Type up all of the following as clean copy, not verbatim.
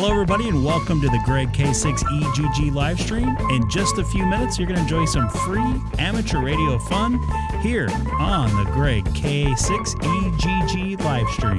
Hello, everybody, and welcome to the Greg K6EGG live stream. In just a few minutes, you're going to enjoy some free amateur radio fun here on the Greg K6EGG live stream.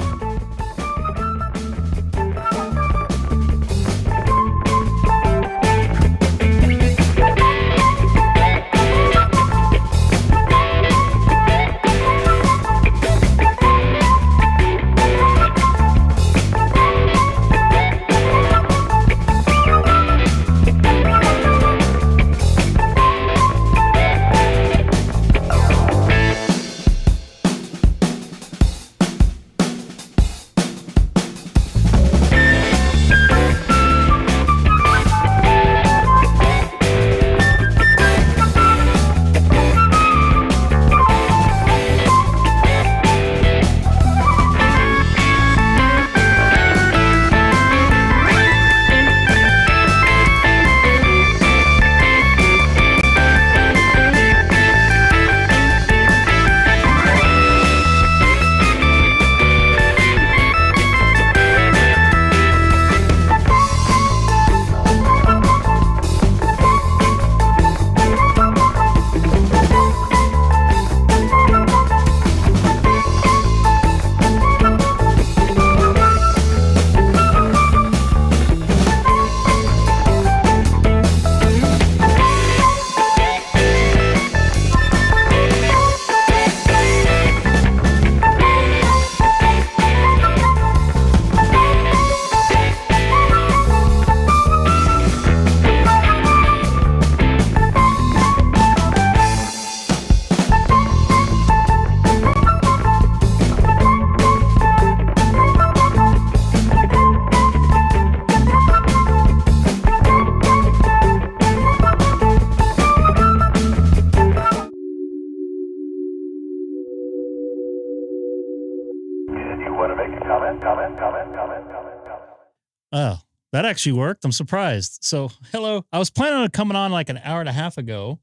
Oh, that actually worked. I'm surprised. So, hello. I was planning on coming on like an hour and a half ago,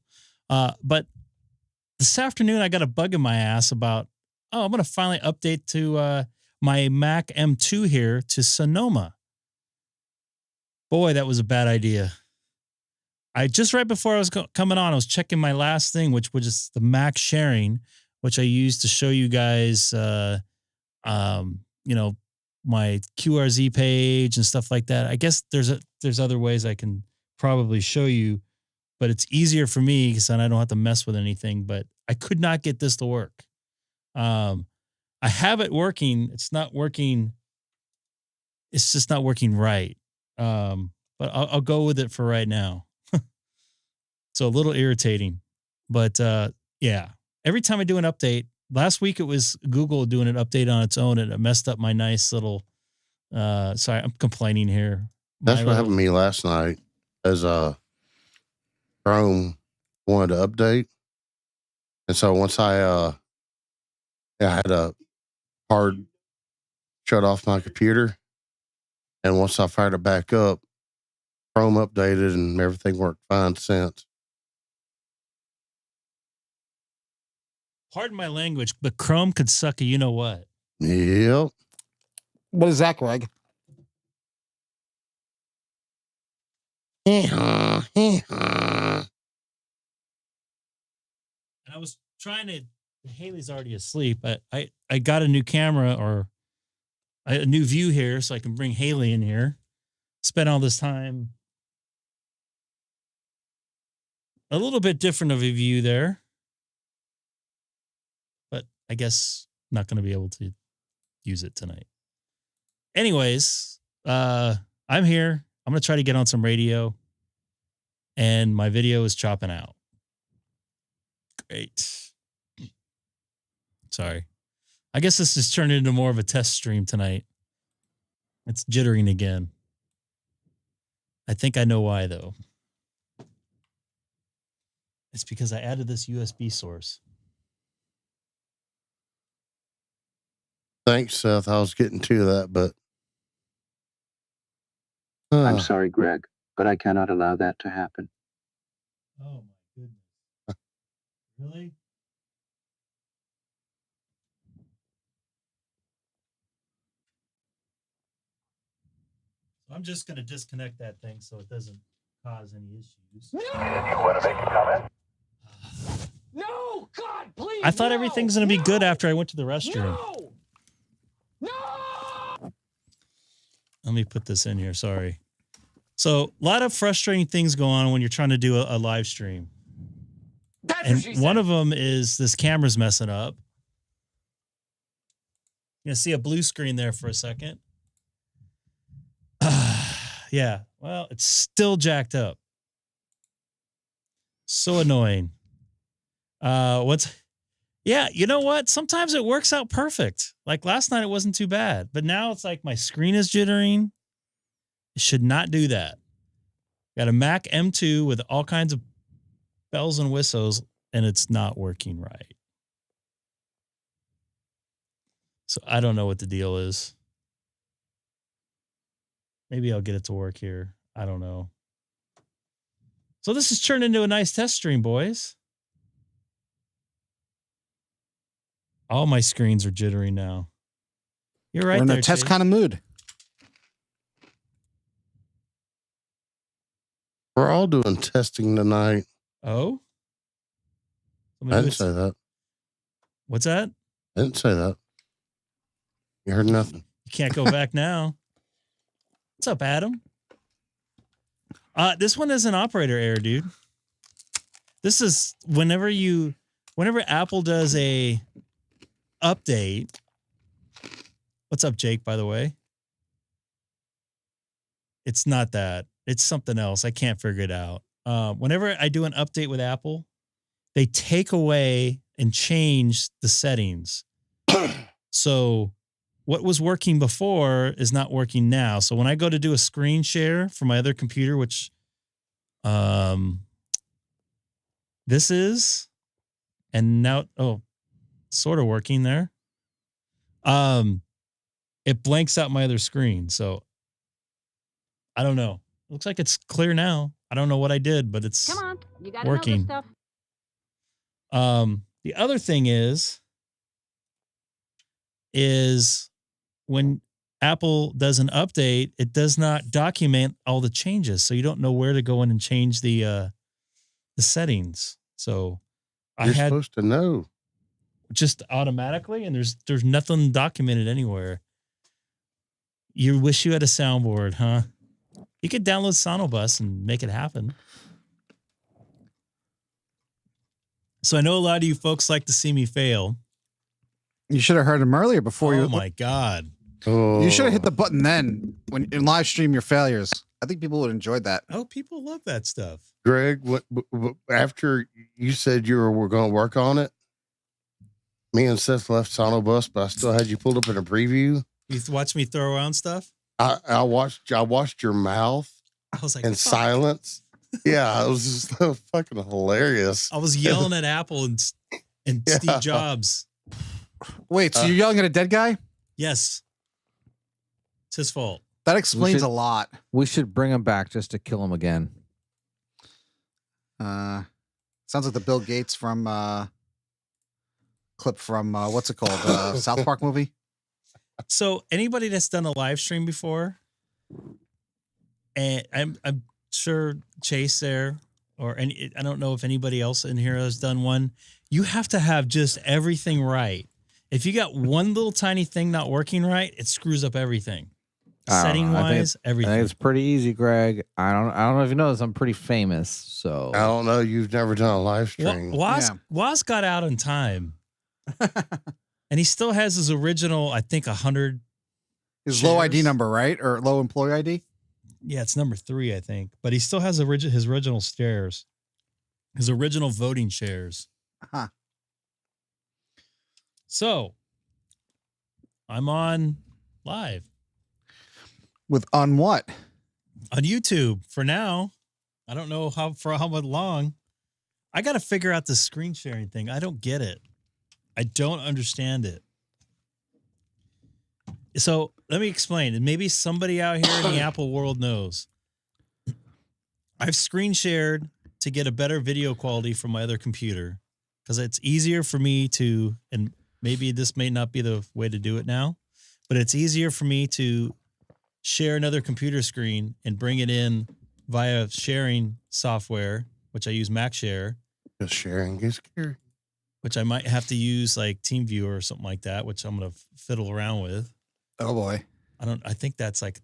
but this afternoon I got a bug in my ass about, I'm going to finally update to my Mac M2 here to Sonoma. Boy, that was a bad idea. Just right before I was coming on, I was checking my last thing, which was just the Mac sharing, which I used to show you guys, my QRZ page and stuff like that. I guess there's other ways I can probably show you, but it's easier for me because then I don't have to mess with anything. But I could not get this to work. I have it working. It's not working. It's just not working right. But I'll go with it for right now. So a little irritating, but yeah. Every time I do an update, last week it was Google doing an update on its own, and it messed up my nice little. Sorry, I'm complaining here. That's what happened to me last night. As Chrome wanted to update, and so once I had a hard shut off my computer, and once I fired it back up, Chrome updated and everything worked fine since. Pardon my language, but Chrome could suck a you know what. Yep. What is that, Greg? And I was trying to. Haley's already asleep. I got a new camera or a new view here, so I can bring Haley in here. Spent all this time. A little bit different of a view there. But I guess not going to be able to use it tonight. Anyways, I'm here. I'm going to try to get on some radio. And my video is chopping out. Great. Sorry. I guess this is turning into more of a test stream tonight. It's jittering again. I think I know why, though. It's because I added this USB source. Thanks, Seth. I was getting to that, but... I'm sorry, Greg, but I cannot allow that to happen. Oh, my goodness. Really? So I'm just going to disconnect that thing so it doesn't cause any issues. No! You want to make a comment? No! God, please! I thought everything's going to be good after I went to the restroom. No! No! Let me put this in here. Sorry. So a lot of frustrating things go on when you're trying to do a live stream. That's And what she said. one of them is this camera's messing up. You're going to see a blue screen there for a second. Yeah. Well, it's still jacked up. So annoying. Yeah, you know what? Sometimes it works out perfect. Like last night, it wasn't too bad. But now it's like my screen is jittering. It should not do that. Got a Mac M2 with all kinds of bells and whistles, and it's not working right. So I don't know what the deal is. Maybe I'll get it to work here. I don't know. So this has turned into a nice test stream, boys. All my screens are jittery now. You're right. We're in there, a test Chase. kind of mood. We're all doing testing tonight. Oh? I didn't say that. What's that? I didn't say that. You heard nothing. You can't go back now. What's up, Adam? This one is an operator error, dude. This is whenever Apple does a update. What's up, Jake, by the way? It's not that. It's something else. I can't figure it out. Whenever I do an update with Apple, they take away and change the settings. So what was working before is not working now. So when I go to do a screen share from my other computer, which this is, and now, sort of working there. It blanks out my other screen. So I don't know. Looks like it's clear now. I don't know what I did, but it's Come on, you gotta working. know this stuff. The other thing is when Apple does an update, it does not document all the changes. So you don't know where to go in and change the settings. So You're supposed to know. Just automatically, and there's nothing documented anywhere. You wish you had a soundboard, huh? You could download SonoBus and make it happen. So I know a lot of you folks like to see me fail. You should have heard him earlier before you. Oh my God. Oh. You should have hit the button then when in live stream your failures. I think people would enjoy that. Oh, people love that stuff. Greg, what after you said you were going to work on it, me and Seth left SonoBus, but I still had you pulled up in a preview. You watch me throw around stuff? I watched your mouth I was like, in fuck. silence. Yeah, it was just fucking hilarious. I was yelling at Apple and Yeah. Steve Jobs. Wait, so you're yelling at a dead guy? Yes. It's his fault. That explains should- a lot. We should bring him back just to kill him again. Sounds like the Bill Gates from clip from what's it called? South Park movie. So anybody that's done a live stream before, and I'm sure Chase there, or I don't know if anybody else in here has done one. You have to have just everything right. If you got one little tiny thing not working right, it screws up everything. I don't Setting know. I think wise, I everything. think it's pretty easy, Greg. I don't know if you know this. I'm pretty famous, so I don't know. You've never done a live stream. Woz got out in time, and he still has his original. I think 100. His low ID shares. number, right? Or low employee ID? Yeah, it's number 3, I think. But he still has his original shares, his original voting shares. Huh. So I'm on live On what? on YouTube for now. I don't know how long. I got to figure out this screen sharing thing. I don't get it. I don't understand it. So let me explain. And maybe somebody out here in the Apple world knows. I've screen shared to get a better video quality from my other computer because it's easier for me to, and maybe this may not be the way to do it now, but it's easier for me to share another computer screen and bring it in via sharing software, which I use MacShare, Just sharing is scary. which I might have to use like TeamViewer or something like that, which I'm going to fiddle around with. Oh boy. I think that's like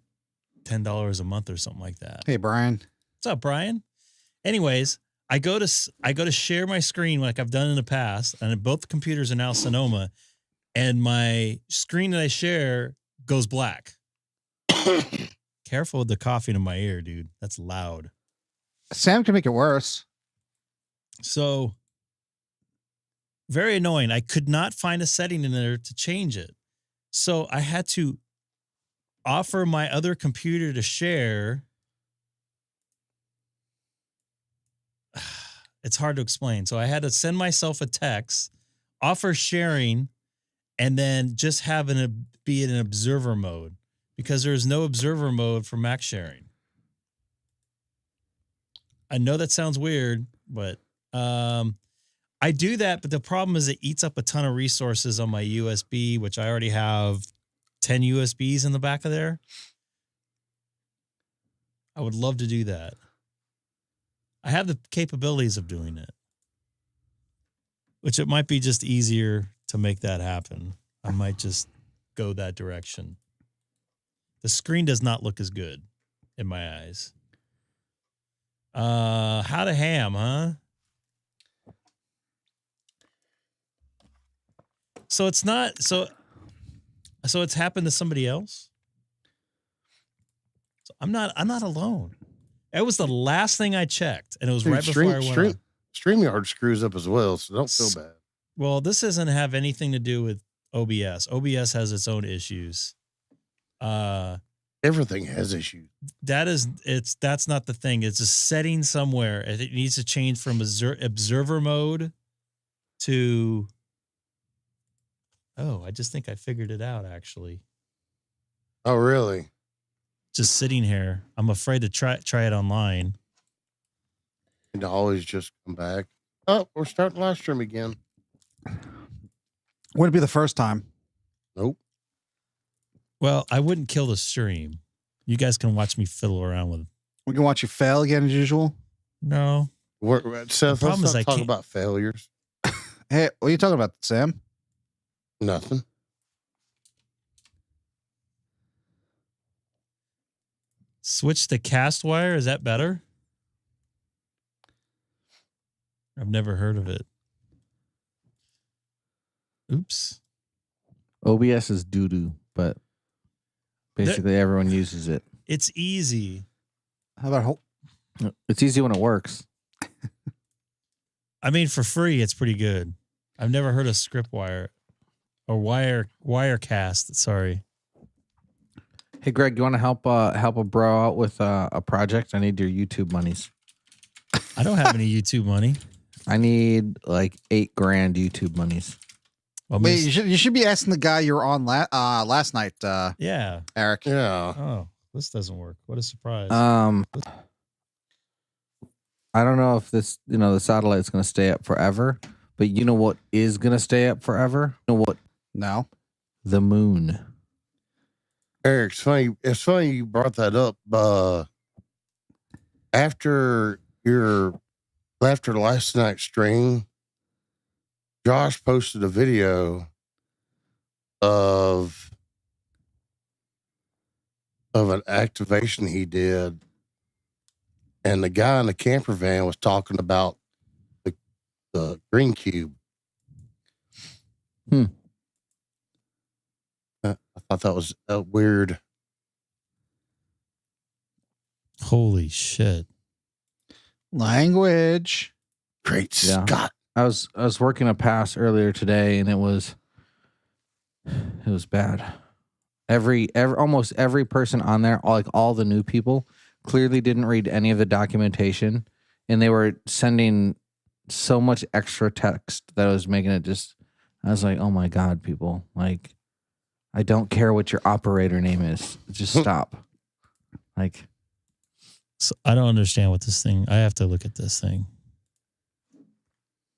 $10 a month or something like that. Hey, Brian. What's up, Brian? Anyways, I go to share my screen like I've done in the past, and both computers are now Sonoma, and my screen that I share goes black. Careful with the coughing in my ear, dude. That's loud. Sam can make it worse. So very annoying. I could not find a setting in there to change it. So I had to offer my other computer to share. It's hard to explain. So I had to send myself a text, offer sharing, and then just have be in an observer mode, because there's no observer mode for Mac sharing. I know that sounds weird, but I do that. But the problem is it eats up a ton of resources on my USB, which I already have 10 USBs in the back of there. I would love to do that. I have the capabilities of doing it, which it might be just easier to make that happen. I might just go that direction. The screen does not look as good in my eyes. How to ham, huh? So it's not so it's happened to somebody else. So I'm not alone. It was the last thing I checked, and it was Dude, right before I went on. StreamYard screws up as well, so don't feel bad. Well, this doesn't have anything to do with OBS. OBS has its own issues. Everything has issues. That's not the thing. It's a setting somewhere. It needs to change from observer mode to. Oh, I just think I figured it out, actually. Oh, really? Just sitting here. I'm afraid to try it online. And to always just come back. Oh, we're starting live stream again. Wouldn't be the first time. Nope. Well, I wouldn't kill the stream. You guys can watch me fiddle around with it. We can watch you fail again as usual. No. Seth, problem let's is I not talk can't- about failures. Hey, what are you talking about, Sam? Nothing. Switch to cast wire. Is that better? I've never heard of it. Oops. OBS is doo-doo, but basically everyone uses it. It's easy. How about It's easy when it works. I mean, for free, it's pretty good. I've never heard of script wire or wirecast. Sorry. Hey, Greg, you want to help a bro out with a project? I need your YouTube monies. I don't have any YouTube money. I need like $8,000 YouTube monies. Well, wait? You should be asking the guy you were on last night. yeah. Eric. Yeah. Oh, this doesn't work. What a surprise. I don't know if this, the satellite's going to stay up forever, but you know what is going to stay up forever? You know what? No. The moon. Eric, it's funny you brought that up. After last night's stream, Josh posted a video of an activation he did, and the guy in the camper van was talking about the green cube. I thought that was weird. Holy shit. Language. Great Yeah. Scott. I was working a pass earlier today, and it was bad. Almost every person on there, all the new people, clearly didn't read any of the documentation, and they were sending so much extra text that was making it just. I was like, oh my god, people! Like, I don't care what your operator name is. Just stop. Like, So I don't understand what this thing. I have to look at this thing.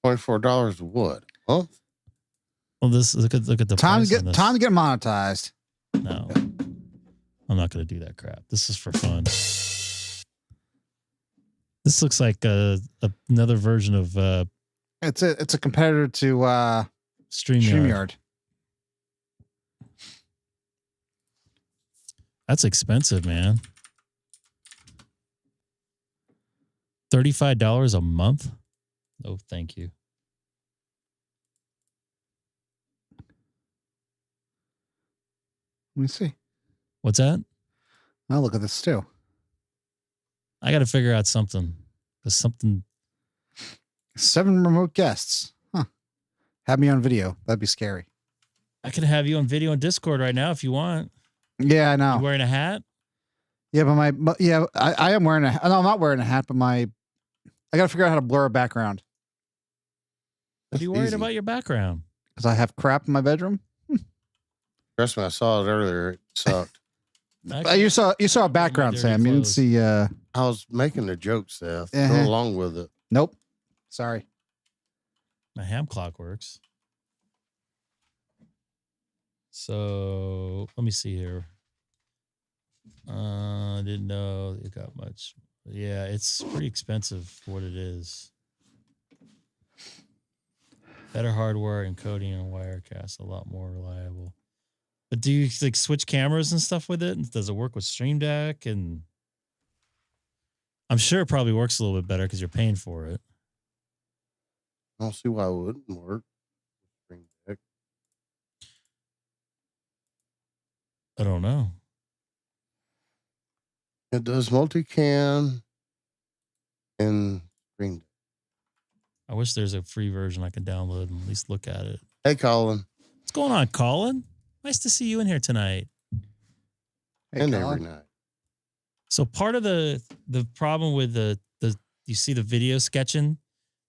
$24 wood. Huh? Well, look at the Time price to on get this. monetized. No. I'm not going to do that crap. This is for fun. This looks like another version of It's a competitor to StreamYard. That's expensive, man. $35 a month? Oh, thank you. Let me see. What's that? I'll look at this too. I got to figure out something. There's something. 7 remote guests. Huh. Have me on video. That'd be scary. I can have you on video on Discord right now if you want. Yeah, I know. You wearing a hat? Yeah, but I am wearing a hat. No, I'm not wearing a hat, but I got to figure out how to blur a background. What are you worried about your background? Because I have crap in my bedroom. Trust me, I saw it earlier. It sucked. You saw a background, Sam. You didn't see. I was making a joke, Seth. Go along with it. Nope. Sorry. My ham clock works. So let me see here. I didn't know it got much. Yeah, it's pretty expensive for what it is. Better hardware, encoding, and Wirecast, a lot more reliable. But do you like switch cameras and stuff with it? And does it work with Stream Deck? And I'm sure it probably works a little bit better because you're paying for it. I don't see why it wouldn't work. Stream Deck. I don't know. It does multicam and Stream Deck. I wish there's a free version I could download and at least look at it. Hey, Colin. What's going on, Colin? Nice to see you in here tonight. Hey, And Colin. every night. So part of the problem with the you see the video sketching,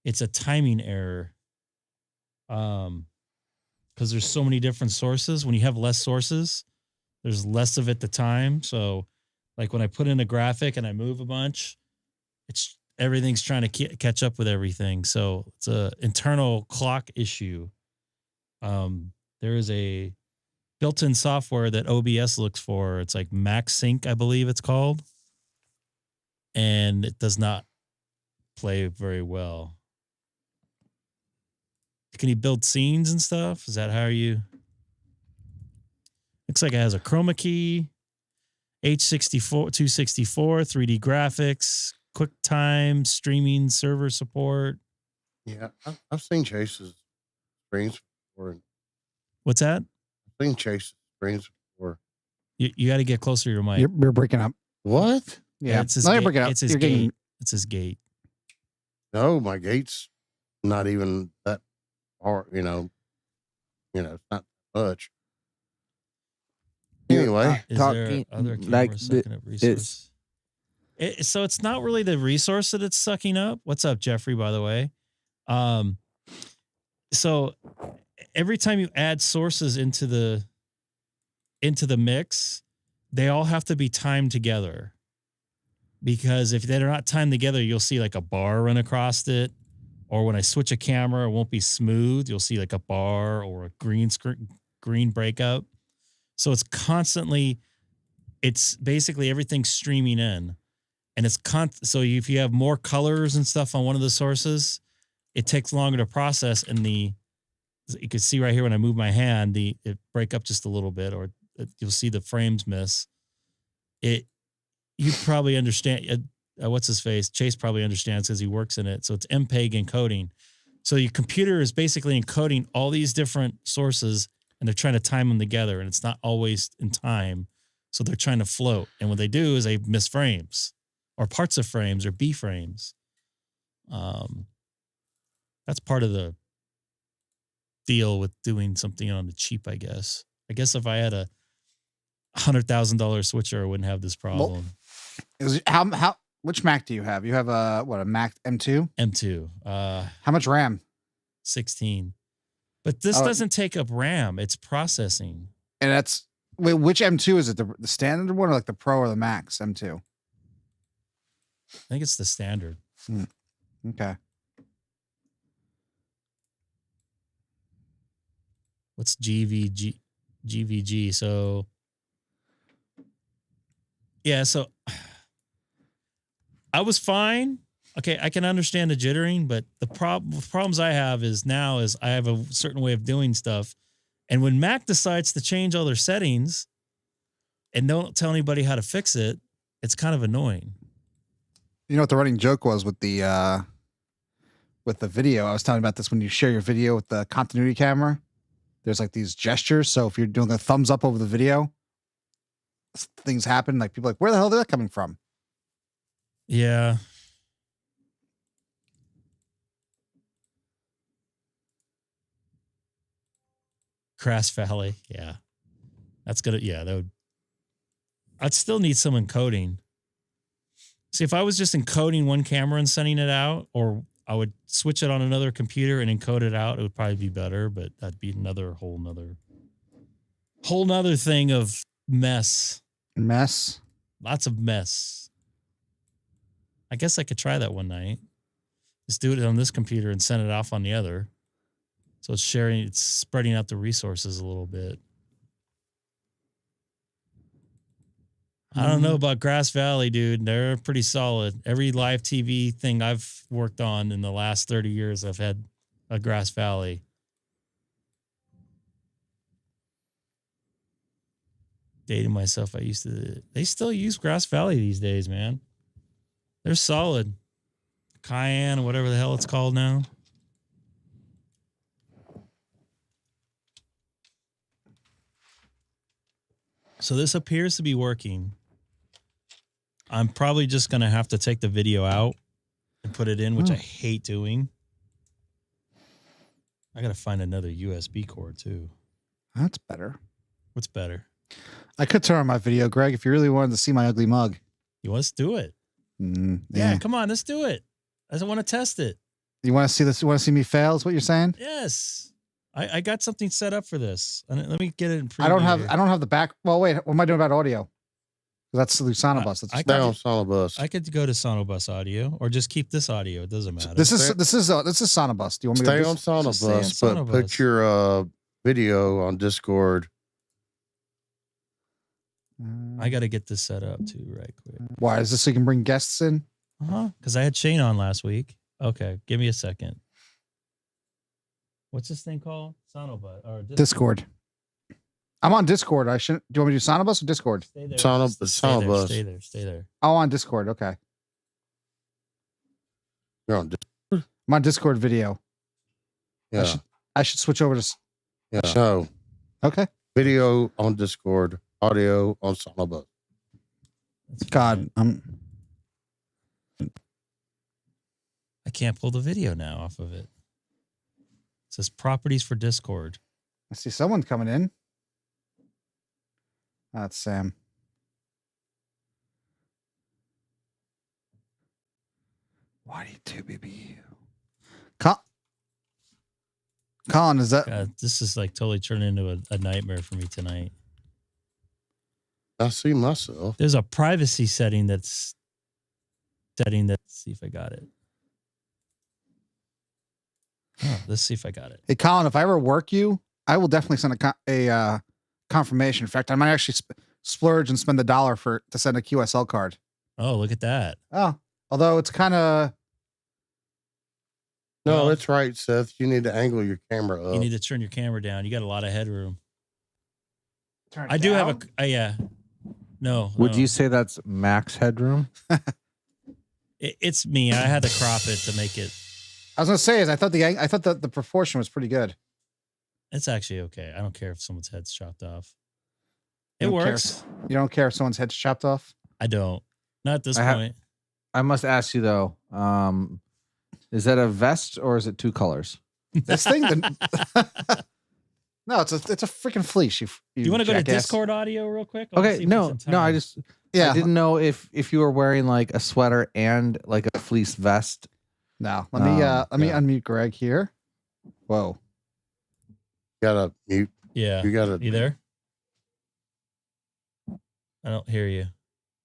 it's a timing error. Because there's so many different sources. When you have less sources, there's less of it to time. So like when I put in a graphic and I move a bunch, everything's trying to catch up with everything. So it's a internal clock issue. There is a built-in software that OBS looks for. It's like Max Sync, I believe it's called. And it does not play very well. Can you build scenes and stuff? Is that how you... Looks like it has a chroma key, H64, 264, 3D graphics, QuickTime, streaming server support. Yeah, I've seen Chase's screens before. What's that? I've seen Chase's screens before. You got to get closer to your mic. You're breaking up. What? Yeah, it's his no, you're gate. breaking up. It's his You're gate. getting- It's his gate. No, my gate's not even that far, it's not much. Anyway, Is Talking there other cameras like sucking up resource? So it's not really the resource that it's sucking up. What's up, Jeffrey, by the way? So every time you add sources into the mix, they all have to be timed together. Because if they're not timed together, you'll see like a bar run across it. Or when I switch a camera, it won't be smooth. You'll see like a bar or a green breakout. So it's basically everything streaming in. And it's so if you have more colors and stuff on one of the sources, it takes longer to process. And you can see right here when I move my hand, it break up just a little bit, or you'll see the frames miss. You probably understand. What's his face? Chase probably understands because he works in it. So it's MPEG encoding. So your computer is basically encoding all these different sources, and they're trying to time them together, and it's not always in time. So they're trying to float. And what they do is they miss frames or parts of frames or B frames. That's part of the deal with doing something on the cheap, I guess. I guess if I had a $100,000 switcher, I wouldn't have this problem. Which Mac do you have? You have a Mac M2? M2. How much RAM? 16. But this doesn't take up RAM. It's processing. And which M2 is it? The standard one or like the Pro or the Max M2? I think it's the standard. Okay. What's GVG? So Yeah, so I was fine. Okay, I can understand the jittering, but the problems I have is I have a certain way of doing stuff. And when Mac decides to change all their settings and don't tell anybody how to fix it, it's kind of annoying. You know what the running joke was with the video? I was talking about this when you share your video with the continuity camera. There's like these gestures. So if you're doing a thumbs up over the video, things happen. Like people are like, where the hell is that coming from? Yeah. Grass Valley. Yeah. That's gonna, yeah, I'd still need some encoding. See, if I was just encoding one camera and sending it out, or I would switch it on another computer and encode it out, it would probably be better, but that'd be another whole nother thing of mess. Lots of mess. I guess I could try that one night. Just do it on this computer and send it off on the other. So it's spreading out the resources a little bit. I don't know about Grass Valley, dude. They're pretty solid. Every live TV thing I've worked on in the last 30 years, I've had a Grass Valley. Dating myself, they still use Grass Valley these days, man. They're solid. Cayenne, or whatever the hell it's called now. So this appears to be working. I'm probably just going to have to take the video out and put it in, which I hate doing. I got to find another USB cord too. That's better. What's better? I could turn on my video, Greg, if you really wanted to see my ugly mug. You want us to do it? Yeah, come on, let's do it. I want to test it. You want to see this? You want to see me fail? Is what you're saying? Yes. I got something set up for this. Let me get it in preview. I don't have the back. Well, wait. What am I doing about audio? That's the SonoBus. Stay on SonoBus. I could go to SonoBus audio or just keep this audio. It doesn't matter. This is SonoBus. Do you want me Stay to on SonoBus, but SonoBus. put your video on Discord. I got to get this set up too, right quick. Why is this so you can bring guests in? Because I had Shane on last week. Okay, give me a second. What's this thing called? SonoBus or Discord. I'm on Discord. I shouldn't. Do you want me to do SonoBus or Discord? Stay there. SonoBus. Stay there. Oh, on Discord. Okay. You're on Discord? I'm on Discord video. Yeah. I should switch over to. Yeah. So, Okay. video on Discord, audio on SonoBus. God, I can't pull the video now off of it. It says properties for Discord. I see someone coming in. That's Sam. Why do you do, baby? Colin, is that? God, this is like totally turned into a nightmare for me tonight. I see myself. There's a privacy setting that's Let's see if I got it. Oh, let's see if I got it. Hey, Colin, if I ever work you, I will definitely send a confirmation. In fact, I might actually splurge and spend $1 to send a QSL card. Oh, look at that. Oh, although it's kind of. No, Well, that's right, Seth. You need to angle your camera up. You need to turn your camera down. You got a lot of headroom. Turn I do have yeah. No. Would no. you say that's max headroom? It's me. I had to crop it to make it. I was gonna say I thought the proportion was pretty good. It's actually okay. I don't care if someone's head's chopped off. You It don't care works. You don't care if someone's head's chopped off? I don't. Not at this I have- point. I must ask you though, is that a vest or is it two colors? This thing? No, it's a freaking fleece. You want to go to jackass. Discord audio real quick? I wanna see Okay, if no, it's in no, I time. just Yeah. I didn't know if you were wearing like a sweater and like a fleece vest. No. Let me Yeah. unmute Greg here. Whoa. Gotta mute. Yeah. You gotta. You there? I don't hear you.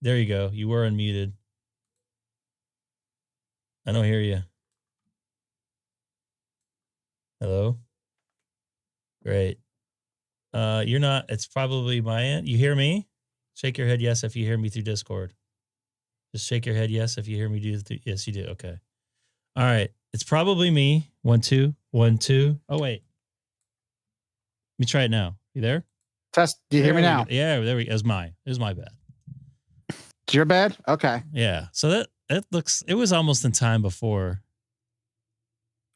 There you go. You were unmuted. I don't hear you. Hello? Great. You're not, it's probably my end. You hear me? Shake your head yes if you hear me through Discord. Just shake your head yes if you hear me do. Yes, you do. Okay. All right. It's probably me. 1, 2, 1, 2. Oh wait. Let me try it now. You there? Test. Do you hear me There we now? go. Yeah, there we go. It was my bad. It's your bad? Okay. Yeah. So that looks. It was almost in time before.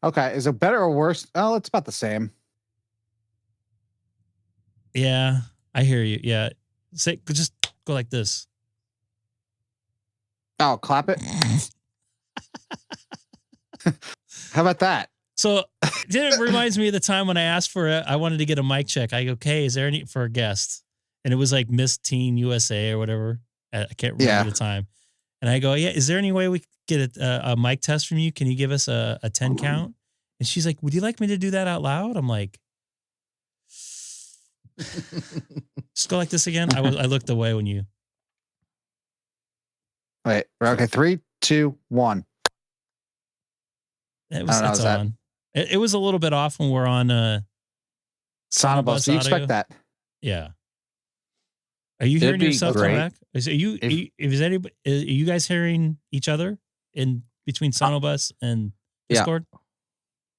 Okay. Is it better or worse? Oh, it's about the same. Yeah, I hear you. Yeah. Just go like this. Oh, clap it. How about that? So it reminds me of the time when I asked I wanted to get a mic check. I go, okay, is there any for a guest? And it was like Miss Teen USA or whatever. I can't remember the time. And I go, yeah, is there any way we could get a mic test from you? Can you give us a 10 count? And she's like, would you like me to do that out loud? I'm like, just go like this again. I looked away when you. Wait. Okay. 3, 2, 1. It's on. It was a little bit off when we're on SonoBus. Do you expect audio. that? Yeah. Are you hearing be yourself come great back? Are you guys hearing each other in between SonoBus and Yeah. Discord?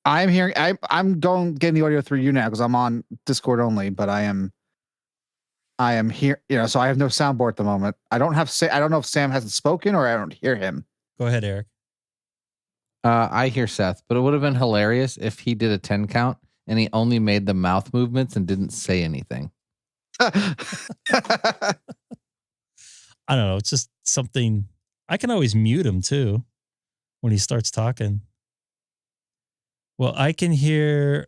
I'm hearing. I'm getting the audio through you now because I'm on Discord only. But I am here. So I have no soundboard at the moment. I don't know if Sam hasn't spoken or I don't hear him. Go ahead, Eric. I hear Seth, but it would have been hilarious if he did a 10 count and he only made the mouth movements and didn't say anything. I don't know. It's just something. I can always mute him too when he starts talking. Well, I can hear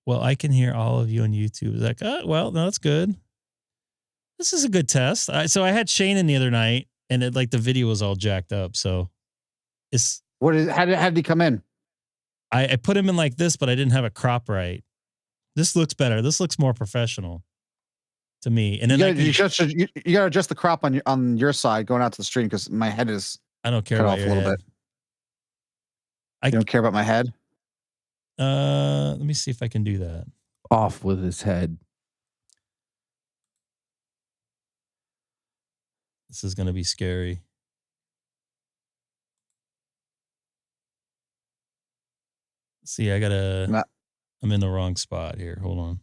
all of you on YouTube. It's like, oh, well, no, that's good. This is a good test. So I had Shane in the other night, and the video was all jacked up. So it's how did he come in? I put him in like this, but I didn't have a crop right. This looks better. This looks more professional to me. And then you gotta adjust the crop on your side going out to the stream because my head is. I don't care cut about off your a little head. bit. You don't care about my head? Let me see if I can do that. Off with his head. This is gonna be scary. See, I'm in the wrong spot here. Hold on.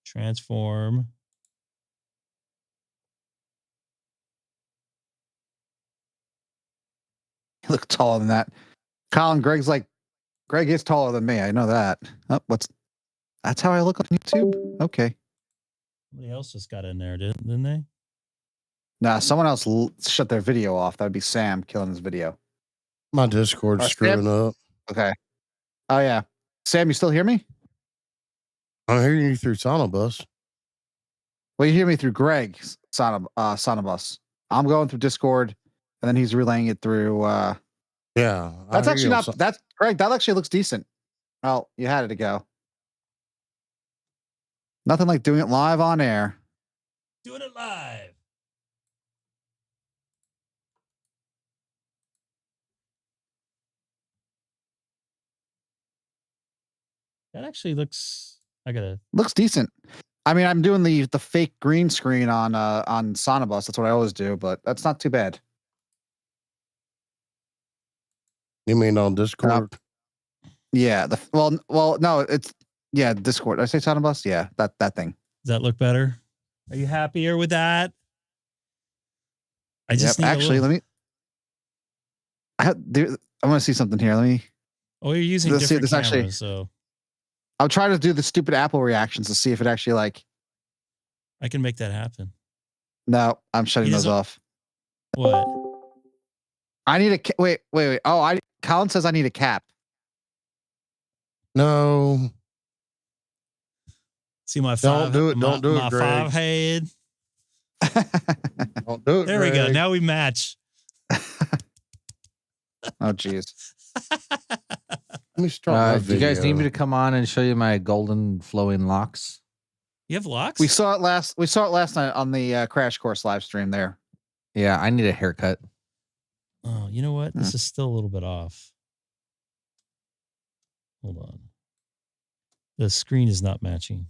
Transform. You look taller than that. Colin, Greg is taller than me. I know that. Oh, that's how I look on YouTube? Okay. Somebody else just got in there, didn't they? Nah, someone else shut their video off. That'd be Sam killing his video. My Discord's screwing up. Okay. Oh, yeah. Sam, you still hear me? I'm hearing you through SonoBus. Well, you hear me through Greg's SonoBus. I'm going through Discord, and then he's relaying it through. Yeah. That's actually not. That's Greg. That actually looks decent. Well, you had it to go. Nothing like doing it live on air. Doing it live. That actually looks. Looks decent. I mean, I'm doing the fake green screen on SonoBus. That's what I always do, but that's not too bad. You mean on Discord? Yeah. No, it's Discord. Did I say SonoBus? Yeah, that thing. Does that look better? Are you happier with that? I just actually let me. I want to see something here. Let me. Oh, you're using Let's see different this cameras, actually. so I'll try to do the stupid Apple reactions to see if it actually like. I can make that happen. No, I'm shutting those off. What? I need a wait. Oh, Colin says I need a cap. No. See my Don't five. do it. Don't do it, my Greg. five head. Don't do it. There we go. Greg. Now we match. Oh, jeez. Let me start. Do you guys need me to come on and show you my golden flowing locks? You have locks? We saw it last night on the Crash Course live stream there. Yeah, I need a haircut. Oh, you know what? This is still a little bit off. Hold on. The screen is not matching.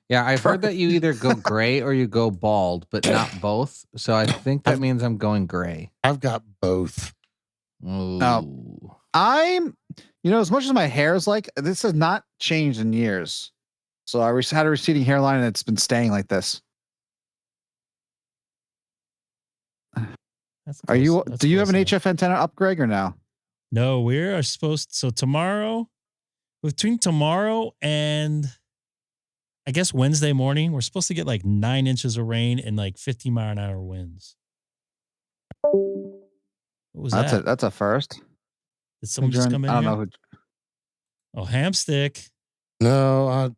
Yeah, I've heard that you either go gray or you go bald, but not both. So I think that means I'm going gray. I've got both. Ooh. I'm, as much as my hair is like, this has not changed in years. So I had a receding hairline and it's been staying like this. That's Are you? close. That's Do you have an close enough. HF antenna up, Greg, or no? No, we are supposed. So tomorrow, between tomorrow and I guess Wednesday morning, we're supposed to get like 9 inches of rain and like 50-mile-an-hour winds. What was that? That's a first. Did someone just come in? I don't here? know who. Oh, Hamstick. No,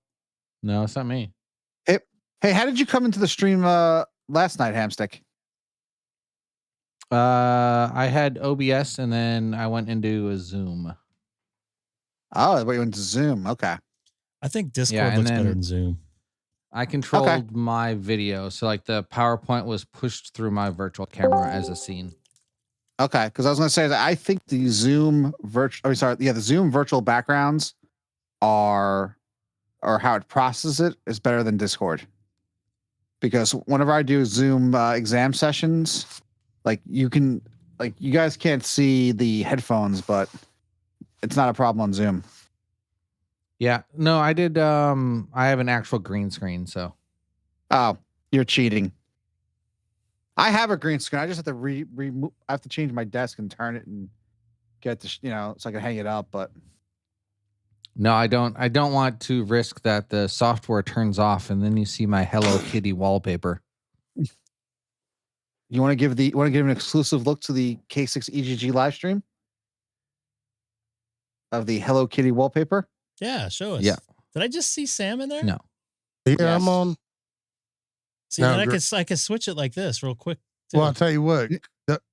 No, it's not me. Hey, how did you come into the stream last night, Hamstick? I had OBS and then I went into a Zoom. Oh, but you went to Zoom. Okay. I think Discord Yeah, and looks better then- than Zoom. I controlled my video, so like the PowerPoint was pushed through my virtual camera as a scene. Okay, because I was going to say that I think the Zoom the Zoom virtual backgrounds or how it processes it is better than Discord. Because whenever I do Zoom exam sessions, like you guys can't see the headphones, but it's not a problem on Zoom. Yeah, no, I did. I have an actual green screen, so Oh, you're cheating. I have a green screen. I just have to remove. I have to change my desk and turn it and get the so I can hang it up. But no, I don't. I don't want to risk that the software turns off and then you see my Hello Kitty wallpaper. you want to give an exclusive look to the K6EGG live stream of the Hello Kitty wallpaper? Yeah, show us. Yeah. Did I just see Sam in there? No. yeah, Yes. I'm on. See, No, then I could switch it like this real quick. too. Well, I'll tell you what.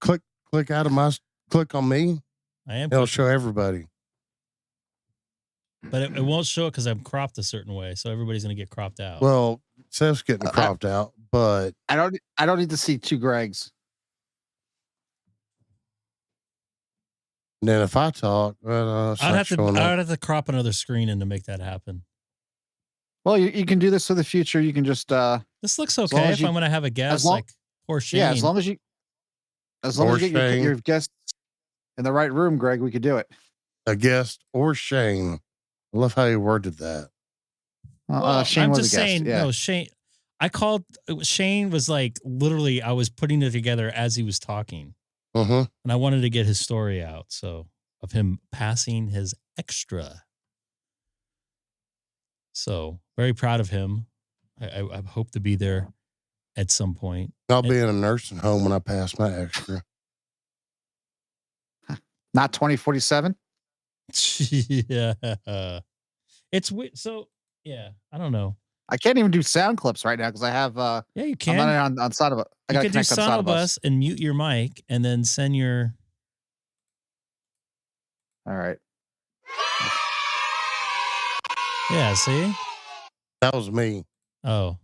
Click out of my. Click on me. I am, It'll show everybody. but it won't show it because I'm cropped a certain way, so everybody's gonna get cropped out. Well, Seth's getting cropped out, but I don't need to see two Gregs. then if I talk, well, it's I'd not have to showing up. I'd have to crop another screen in to make that happen. Well, you can do this for the future. You can just This looks long okay as if you- I'm gonna have a guest long- like poor Shane. as long as you Or get Shane. your guests in the right room, Greg, we could do it. A guest or Shane. I love how you worded that. Well, Shane I'm was just a guest. saying, Yeah. no, Shane. I called Shane was like literally I was putting it together as he was talking, Uh-huh. and I wanted to get his story out, so of him passing his extra. So very proud of him. I hope to be there at some point. I'll be in a nursing home when I pass my extra. Not 2047. Yeah, it's weird. So yeah, I don't know. I can't even do sound clips right now because I have Yeah, you I'm can. not on SonoBus. I You got to could do connect on SonoBus. SonoBus and mute your mic, and then send your. All right. Yeah, see. That was me. Oh,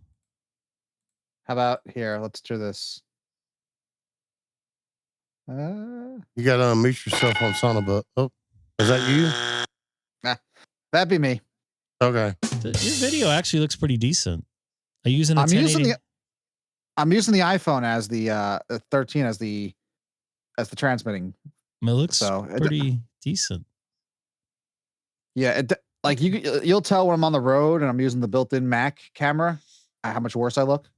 How about here? Let's do this. Uh, You got to unmute yourself on SonoBus. Oh, is that you? that'd be me. Okay. your video actually looks pretty decent. Are you using a I'm using 1080? I'm using the iPhone as the 13 as the transmitting. It looks So, pretty decent. Yeah, like you'll tell when I'm on the road and I'm using the built-in Mac camera how much worse I look.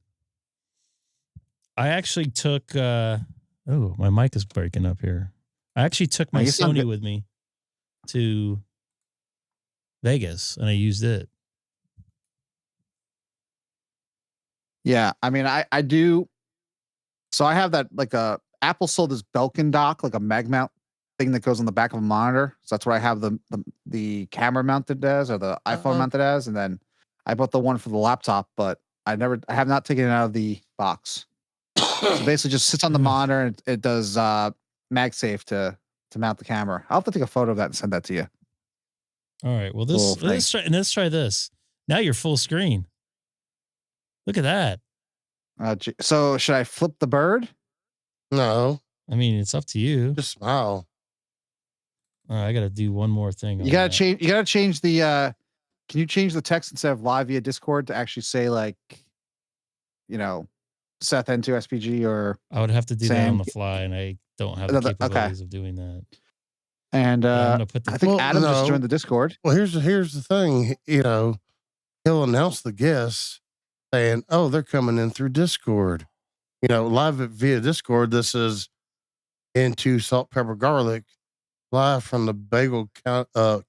I actually took. Oh, my mic is breaking up here. I actually took my you sound Sony good. with me to Vegas, and I used it. Yeah, I mean, I do. So I have that like Apple sold this Belkin dock, like a mag mount thing that goes on the back of a monitor. So that's what I have the camera mounted as, or the iPhone mounted as, and then I bought the one for the laptop, but I have not taken it out of the box. So basically, just sits on the monitor and it does MagSafe to mount the camera. I'll have to take a photo of that and send that to you. All right. Well, Cool thing. let's try this. Now you're full screen. Look at that. So should I flip the bird? No, I mean, it's up to you. just smile. All right, I got to do one more thing. You gotta change. You gotta change the. Can you change the text instead of live via Discord to actually say like, Seth N2 SPG or? I would have to do that Sam- on the fly, and I don't have the Okay. capabilities of doing that. And But I'm gonna put the I think Well, Adam just no. joined the Discord. Well, here's the thing. He'll announce the guests saying, "Oh, they're coming in through Discord." Live via Discord. This is into salt, pepper, garlic, live from the bagel capital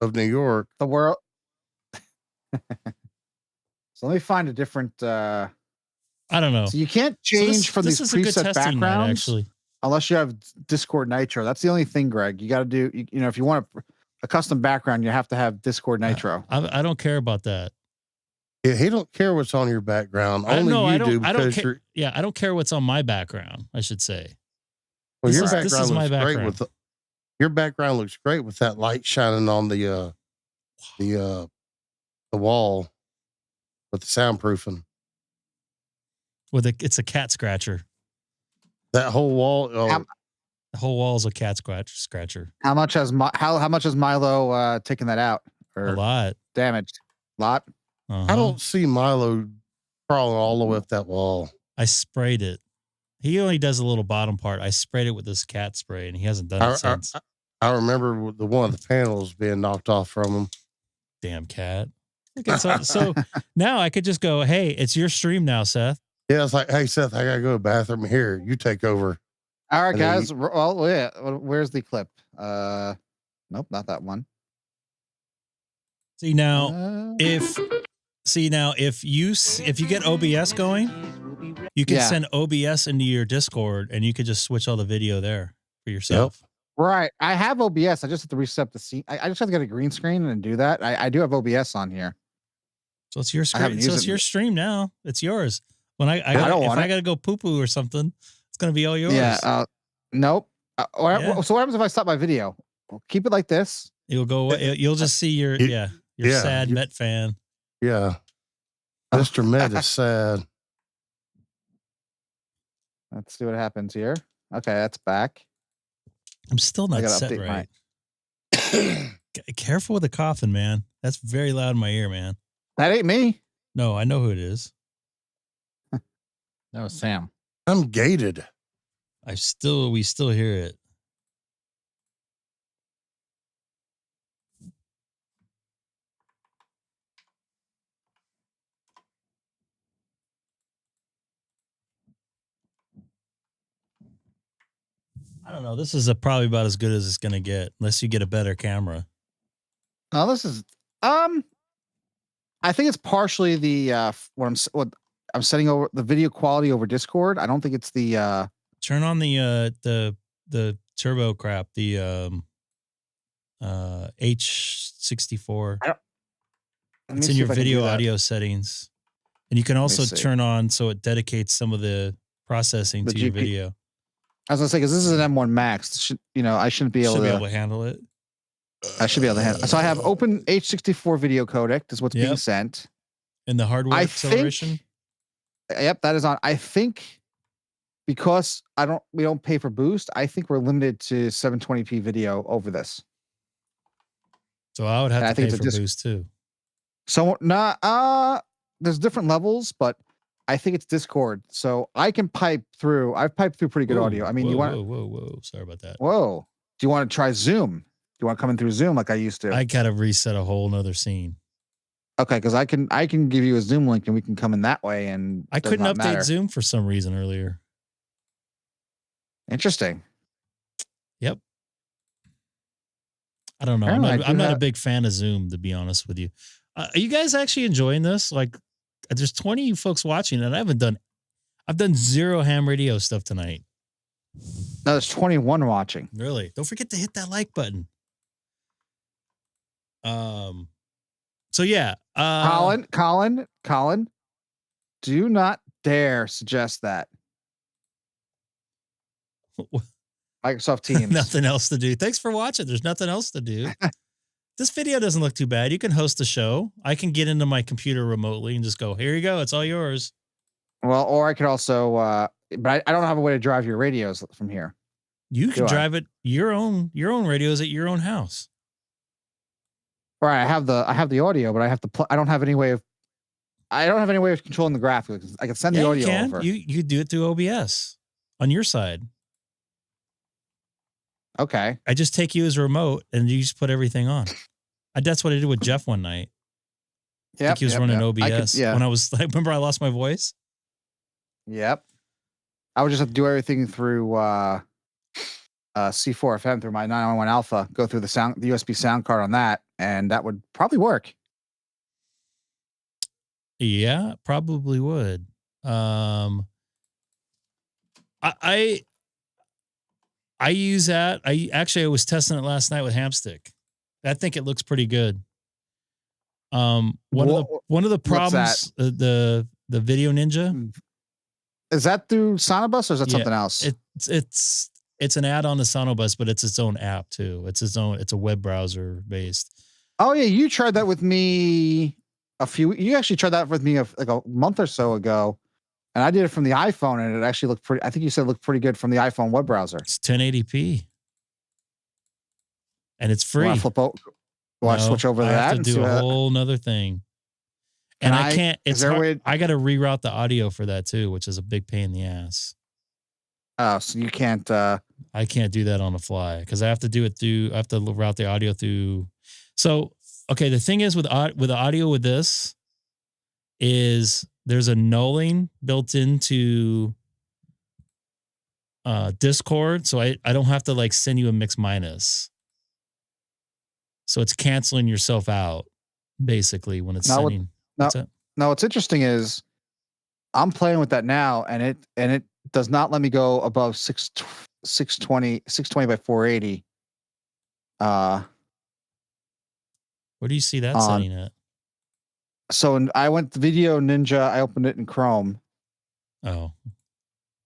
of New York. The world. So let me find a different. I don't know. So you can't So change from this these is a good preset testing night, backgrounds actually. unless you have Discord Nitro. That's the only thing, Greg. You got to do. If you want a custom background, you have to have Discord Nitro. I don't care about that. Yeah, he don't care what's on your background. Only No, you I don't- do I don't because care. your Yeah, I don't care what's on my background, I should say. this is my looks great background. with your background looks great with that light shining on the wall with the soundproofing. It's a cat scratcher. That whole wall. The whole wall is a cat scratcher. How much has how much has Milo taken that out A or lot. damaged? Lot. Uh-huh. I don't see Milo crawling all the way up that wall. I sprayed it. He only does a little bottom part. I sprayed it with this cat spray, and he hasn't done it since. I remember the one of the panels being knocked off from him. Damn cat. Okay, so now I could just go, hey, it's your stream now, Seth. Yeah, it's like, hey Seth, I gotta go to the bathroom. Here, you take over. All right, And then guys. Well, yeah. Where's the clip? Nope, not that one. See now, if you get OBS going, you can Yeah. send OBS into your Discord, and you could just switch all the video there for yourself. Right. I have OBS. I just have to reset the scene. I just have to get a green screen and do that. I do have OBS on here. So it's your haven't screen. So used it's it. your stream now. It's yours. When I don't if want I it. got to go poo poo or something, it's gonna be all yours. Yeah. Nope. Yeah. So what happens if I stop my video? Well, keep it like this. You'll go. You'll just see your Yeah. sad Met fan. Yeah. Mr. Met is sad. Let's see what happens here. Okay, that's back. I'm still not gotta set update right. Careful with the coughing, man. That's very loud in my ear, man. That ain't me. No, I know who it is. That was Sam. I'm gated. We still hear it. I don't know. This is probably about as good as it's gonna get, unless you get a better camera. Oh, this is I think it's partially the what I'm setting over the video quality over Discord. I don't think it's the Turn on the turbo crap, the H64. let me It's see in your if I can do video that. audio settings, and you can also see. turn on so it dedicates some of the processing The to your GP video. I was gonna say because this is an M1 Max. I shouldn't be able Should to. be able to handle it. I should be able to handle. So I have open H64 video codec. Is what's being Yep. sent. And the hardware I acceleration. Yep, that is on. I think because we don't pay for boost. I think we're limited to 720p video over this. So I would have I to think pay it's a for boost too. So there's different levels, but I think it's Discord. So I can pipe through. I've piped through pretty good audio. I mean, whoa, you want? Whoa. Sorry about that. Whoa. Do you want to try Zoom? Do you want to come in through Zoom like I used to? I gotta reset a whole nother scene. Okay, because I can give you a Zoom link and we can come in that way. And I does couldn't not update matter. Zoom for some reason earlier. Interesting. Yep. I don't know. Apparently I I'm do not a have- big fan of Zoom, to be honest with you. Are you guys actually enjoying this? Like, there's 20 folks watching, and I've done zero ham radio stuff tonight. No, there's 21 watching. Really? Don't forget to hit that like button. So yeah. Colin, do not dare suggest that. Microsoft Teams. Nothing else to do. Thanks for watching. There's nothing else to do. This video doesn't look too bad. You can host a show. I can get into my computer remotely and just go, here you go. It's all yours. Well, or I could also, but I don't have a way to drive your radios from here. You can Do I? drive it your own radios at your own house. Right. I have the audio, but I have to. I don't have any way of controlling the graphics. I can send the Yeah, audio you can. over. You do it through OBS on your side. Okay. I just take you as a remote and you just put everything on. That's what I did with Jeff one night. I think he was running OBS. When I was like, remember I lost my voice? Yep. I would just have to do everything through C4FM through my 911 Alpha, go through the USB sound card on that, and that would probably work. Yeah, probably would. I use that. I was testing it last night with Hamstick. I think it looks pretty good. One of the problems, the Video Ninja. Is that through SonoBus or is that something else? It's an add-on to SonoBus, but it's its own app too. It's a web browser based. Oh yeah, you tried that with me you actually tried that with me like a month or so ago. And I did it from the iPhone and it actually looked pretty, I think you said it looked pretty good from the iPhone web browser. It's 1080p. And it's free. I switch over to that? I have to do a whole nother thing. And I can't, it's hard. I got to reroute the audio for that too, which is a big pain in the ass. Oh, so you can't, I can't do that on the fly because I have to do it through, I have to route the audio through. So, okay. The thing is with the audio with this is there's a nulling built into Discord. So I don't have to like send you a mix minus. So it's canceling yourself out basically when it's sending. No, what's interesting is I'm playing with that now and it does not let me go above 620 by 480. Where do you see that setting at? So I went to Video Ninja, I opened it in Chrome. Oh.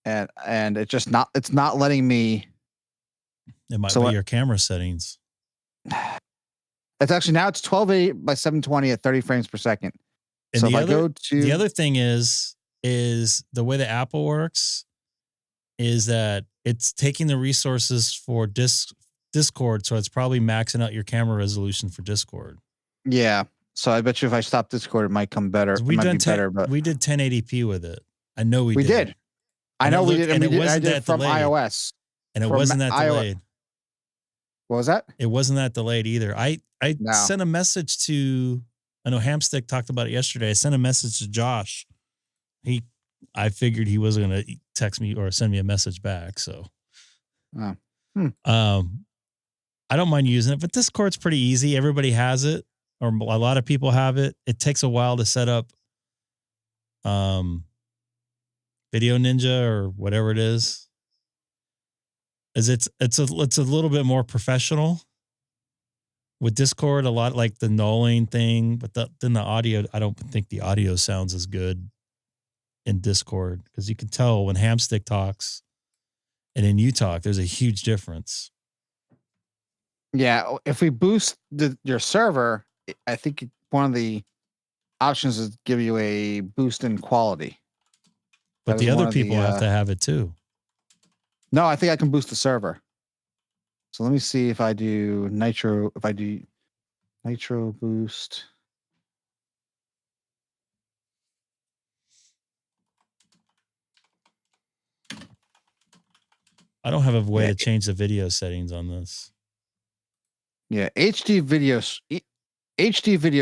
And it's not letting me. It might be your camera settings. It's actually now it's 1280 by 720 at 30 frames per second. And so the other thing is the way the Apple works is that it's taking the resources for Discord, so it's probably maxing out your camera resolution for Discord. Yeah. So I bet you if I stop Discord, it might come better. We did 1080p with it. I know we did. I know we did. And I did it from delayed. iOS. And it wasn't that delayed. What was that? It wasn't that delayed either. I sent a message to, I know Hamstick talked about it yesterday. I sent a message to Josh. I figured he wasn't going to text me or send me a message back. So, I don't mind using it, but Discord's pretty easy. Everybody has it, or a lot of people have it. It takes a while to set up Video Ninja or whatever it is. It's a little bit more professional with Discord, a lot like the nulling thing, but then the audio, I don't think the audio sounds as good in Discord because you can tell when Hamstick talks and then you talk, there's a huge difference. Yeah, if we boost your server, I think one of the options is give you a boost in quality. But the other people have to have it too. No, I think I can boost the server. So let me see if I do Nitro. If I do Nitro boost. I don't have a way to change the video settings on this. Yeah, HD video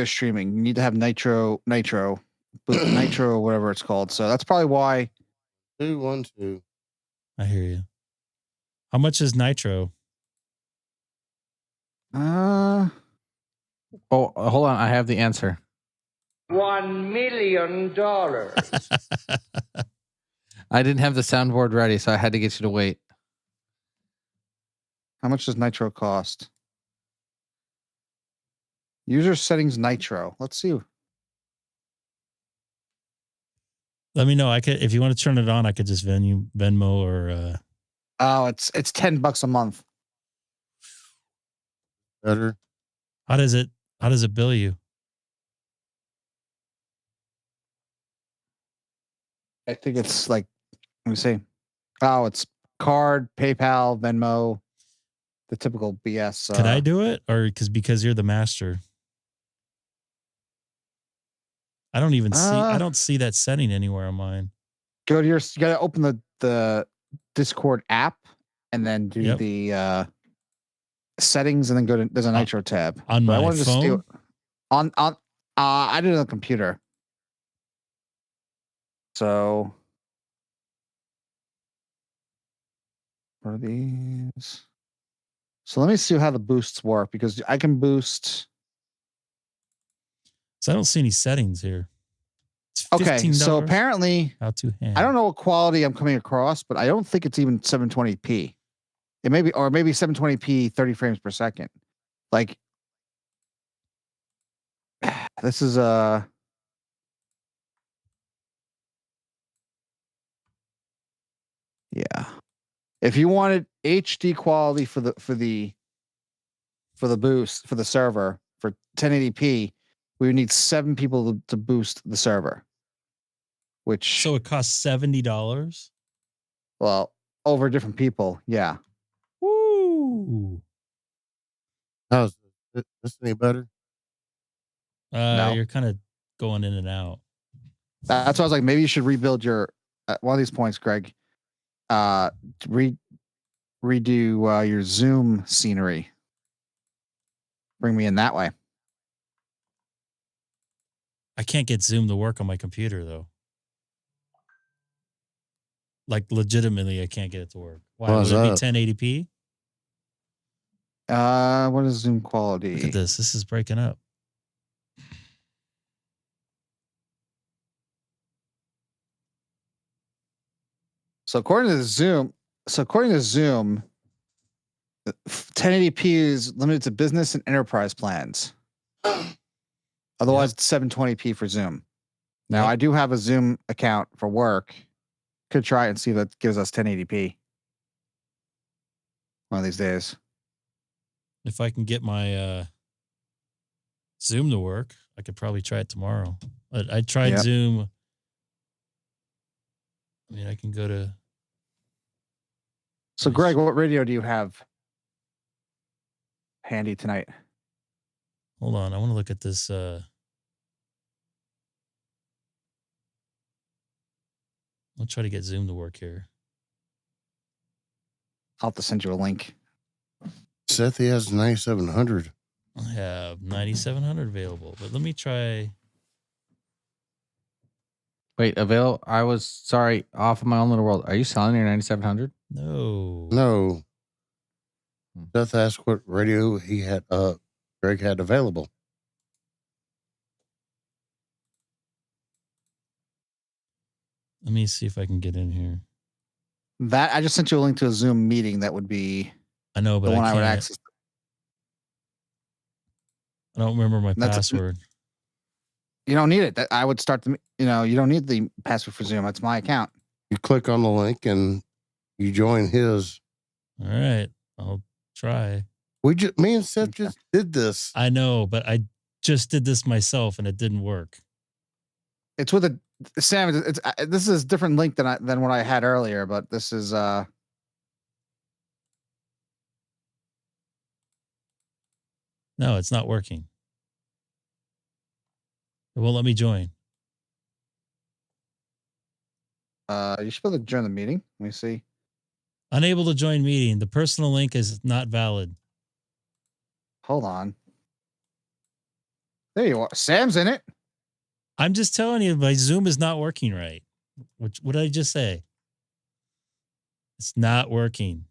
streaming. You need to have Nitro, Nitro, whatever it's called. So that's probably why. 212. I hear you. How much is Nitro? Oh, hold on. I have the answer. $1 million. I didn't have the soundboard ready, so I had to get you to wait. How much does Nitro cost? User settings Nitro. Let's see. Let me know. I could, if you want to turn it on, I could just Venmo or. Oh, it's $10 a month. Better. How does it bill you? I think it's like, let me see. Oh, it's card, PayPal, Venmo, the typical BS. Could I do it, or because you're the master? I don't even see. I don't see that setting anywhere on mine. Go to you got to open the Discord app and then do the settings and then go to there's a Nitro tab on my phone. I did it on the computer. So what are these? So let me see how the boosts work because I can boost. So I don't see any settings here. Okay, so apparently, how to handle. I don't know what quality I'm coming across, but I don't think it's even 720p. It may be, or maybe 720p, 30 frames per second. Like, this is yeah. If you wanted HD quality for the boost for the server for 1080p, we would need 7 people to boost the server. Which so it costs $70. Well, over different people, yeah. Woo! How's this any better? No. You're kind of going in and out. That's why I was like, maybe you should rebuild your one of these points, Greg. Redo your Zoom scenery. Bring me in that way. I can't get Zoom to work on my computer though. Like legitimately, I can't get it to work. Why would it be 1080p? What is Zoom quality? Look at this. This is breaking up. So according to Zoom, 1080p is limited to business and enterprise plans. Otherwise, it's 720p for Zoom. Now, I do have a Zoom account for work. Could try it and see if that gives us 1080p one of these days. If I can get my Zoom to work, I could probably try it tomorrow. But I tried Zoom. I mean, I can go to. So, Greg, what radio do you have handy tonight? Hold on. I want to look at this. I'll try to get Zoom to work here. I'll have to send you a link. Seth, he has 9700. I have 9700 available, but let me try. Wait, I was sorry, off of my own little world. Are you selling your 9700? No. Seth asked what radio he had, Greg had available. Let me see if I can get in here. That I just sent you a link to a Zoom meeting that would be. I know, but the one I I would can't. access. I don't remember my password. You don't need it. I would start the. You don't need the password for Zoom. It's my account. You click on the link and you join his. All right, I'll try. Me and Seth just did this. I know, but I just did this myself and it didn't work. It's with a Sam. This is a different link than what I had earlier, but this is No, it's not working. It won't let me join. You should be able to join the meeting. Let me see. Unable to join meeting. The personal link is not valid. Hold on. There you are. Sam's in it. I'm just telling you, my Zoom is not working right. What did I just say? It's not working.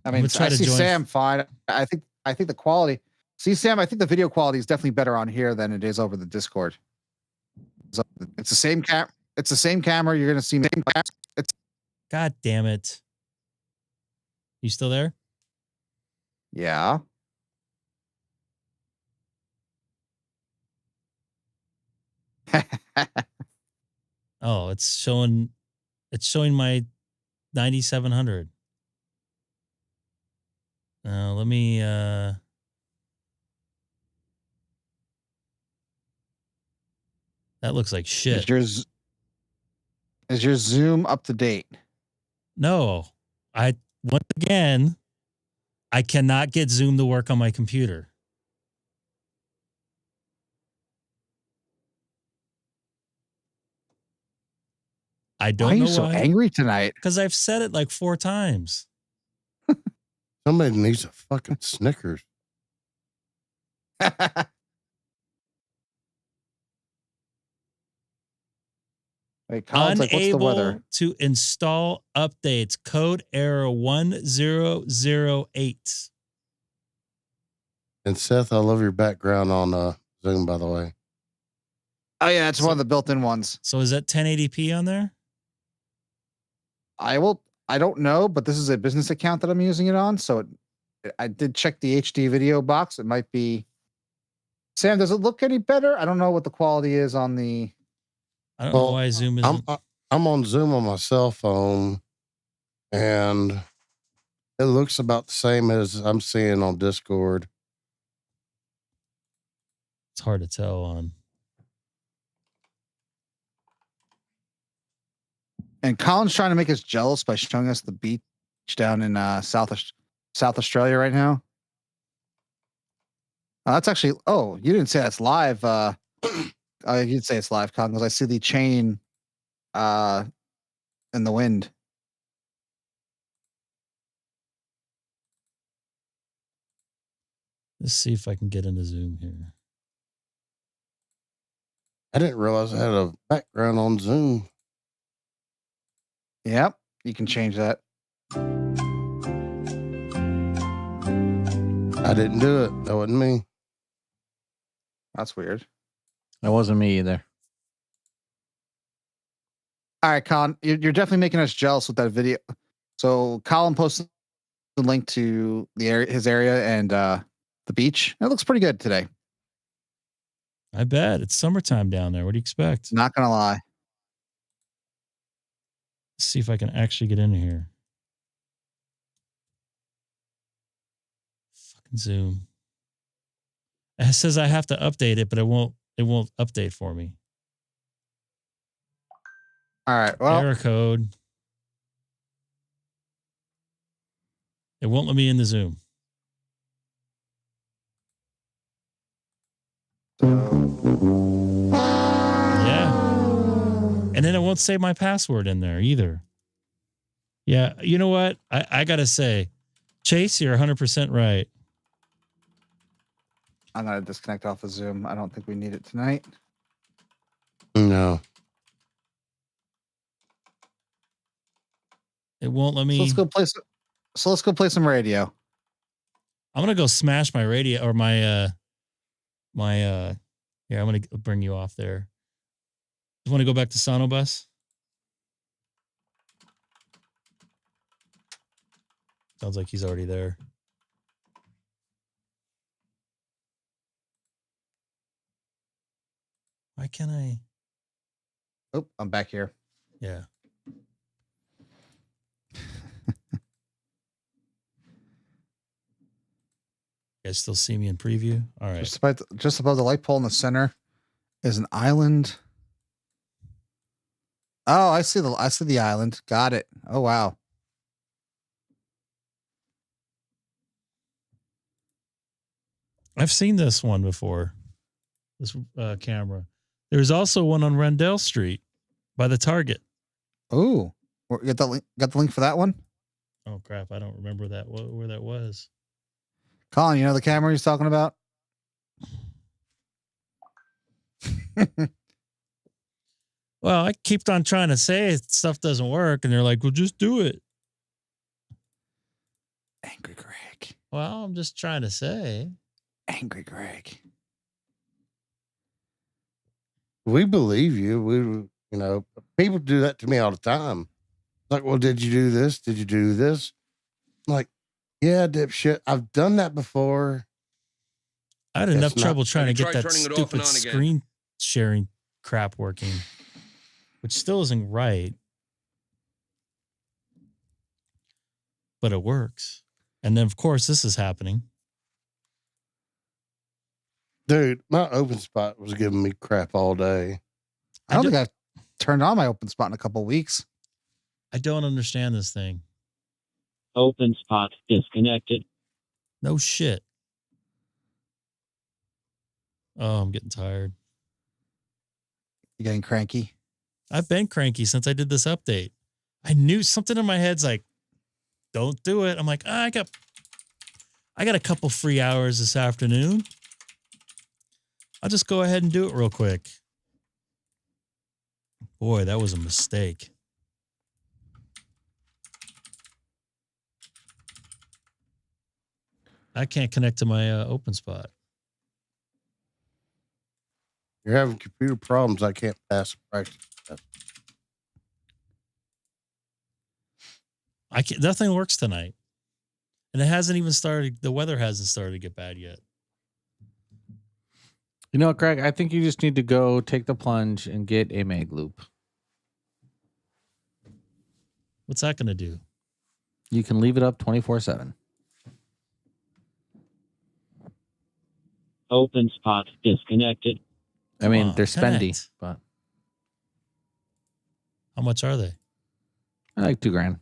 I mean, I see Sam fine. I think the quality. See, Sam, I think the video quality is definitely better on here than it is over the Discord. So it's the same It's the same camera. You're gonna see me. God damn it! You still there? Yeah. Oh, it's showing my 9700. Let me that looks like shit. Is your Zoom up to date? No, once again, I cannot get Zoom to work on my computer. I don't Why are know you so angry tonight? Because I've said it like 4 times. Somebody needs a fucking Snickers. Wait, Colin's like, what's the weather? Unable to install updates. Code error 1008. And Seth, I love your background on Zoom, by the way. Oh yeah, it's one of the built-in ones. So is that 1080p on there? I don't know, but this is a business account that I'm using it on. So I did check the HD video box. It might be. Sam, does it look any better? I don't know what the quality is on the. I don't know why Zoom isn't. I'm on Zoom on my cell phone, and it looks about the same as I'm seeing on Discord. It's hard to tell on. And Colin's trying to make us jealous by showing us the beach down in South Australia right now. That's actually. Oh, you didn't say that's live. You did say it's live, Colin, because I see the chain in the wind. Let's see if I can get into Zoom here. I didn't realize I had a background on Zoom. Yep, you can change that. I didn't do it. That wasn't me. That's weird. That wasn't me either. All right, Colin, you're definitely making us jealous with that video. So Colin posted the link to his area and the beach. It looks pretty good today. I bet. It's summertime down there. What do you expect? Not gonna lie. Let's see if I can actually get in here. Fucking Zoom. It says I have to update it, but it won't update for me. All right. Well, error code. It won't let me in the Zoom. Yeah. And then it won't say my password in there either. Yeah. You know what? I got to say, Chase, you're 100% right. I'm going to disconnect off of Zoom. I don't think we need it tonight. No. It won't let me. So let's go play some radio. I'm going to go smash my radio or my I'm going to bring you off there. You want to go back to SonoBus? Sounds like he's already there. Why can't I? Oh, I'm back here. Yeah. You guys still see me in preview? All right. Just above the light pole in the center is an island. Oh, I see the island. Got it. Oh wow. I've seen this one before. This camera. There's also one on Rendell Street by the Target. Oh, got the link for that one? Oh crap! I don't remember where that was. Colin, you know the camera he's talking about? Well, I keep on trying to say stuff doesn't work, and they're like, "Well, just do it." Angry Greg. Well, I'm just trying to say. Angry Greg. We believe you. People do that to me all the time. Like, well, did you do this? Did you do this? I'm like, yeah, dipshit. I've done that before. I had enough trouble trying to get that stupid screen sharing crap working, which still isn't right. But it works. And then, of course, this is happening. Dude, my open spot was giving me crap all day. I don't turned on my open spot in a couple of weeks. I don't understand this thing. OpenSpot disconnected. No shit. Oh, I'm getting tired. You getting cranky? I've been cranky since I did this update. I knew something in my head's like, don't do it. I'm like, I got a couple free hours this afternoon. I'll just go ahead and do it real quick. Boy, that was a mistake. I can't connect to my open spot. You're having computer problems. I can't pass the practice test. I can't, nothing works tonight. And it hasn't even started. The weather hasn't started to get bad yet. You know what, Greg? I think you just need to go take the plunge and get a mag loop. What's that going to do? You can leave it up 24/7. OpenSpot disconnected. I mean, on, they're spendy, connect. but How much are they? like $2,000.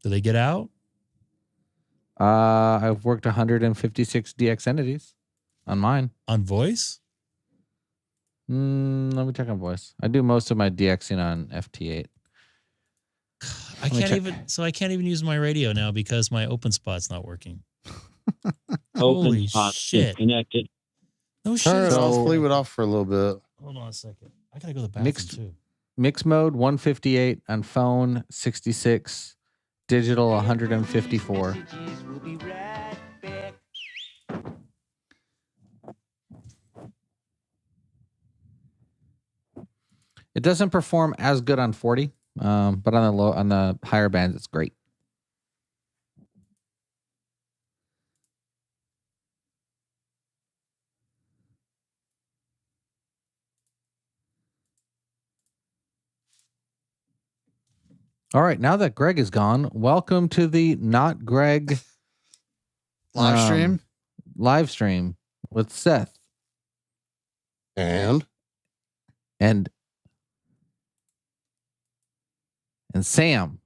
Do they get out? I've worked 156 DX entities on mine. On voice? Let me check on voice. I do most of my DXing on FT8. I can't even use my radio now because my open spot's not working. Holy OpenSpot shit. disconnected. No Turn shit. it off. So- Leave it off for a little bit. Hold on a second. I gotta go to the bathroom Mixed- too. Mix mode 158 on phone 66, digital 154. It doesn't perform as good on 40, but on the higher bands, it's great. All right, now that Greg is gone, welcome to the Not Greg Live stream. live stream with Seth And and Sam.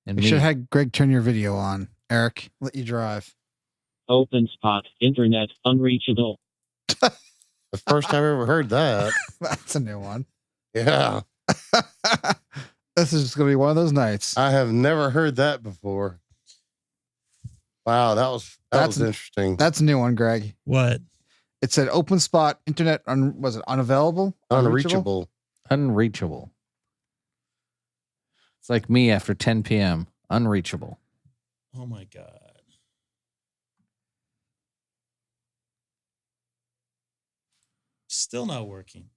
And You me. should have had Greg turn your video on. Eric, let you drive. OpenSpot internet unreachable. the first I've ever heard that. That's a new one. Yeah. This is just gonna be one of those nights. I have never heard that before. Wow, that was interesting. That's a new one, Greg. What? It said open spot internet was it unavailable? Unreachable. Unreachable. It's like me after 10 p.m. Unreachable. Oh my God. Still not working.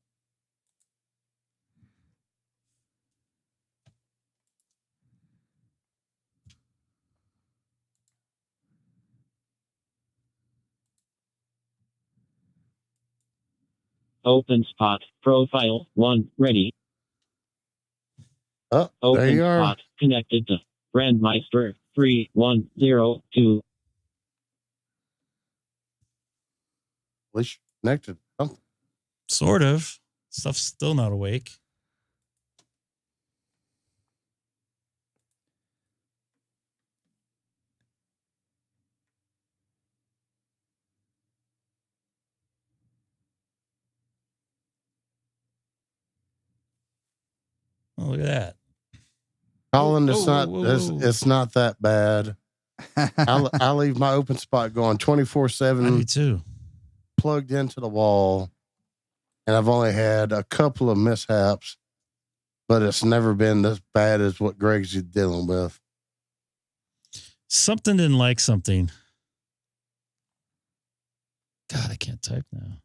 OpenSpot profile 1 ready. Oh, there you are. OpenSpot connected to Brandmeister 3102. At least you're connected. Oh, Sort of. Stuff's still not awake. Oh, look at that. Colin, Whoa, it's whoa, not. whoa, It's, whoa. it's not that bad. I leave my open spot going I do 24/7, too. plugged into the wall, and I've only had a couple of mishaps, but it's never been as bad as what Greg's dealing with. Something didn't like something. God, I can't type now.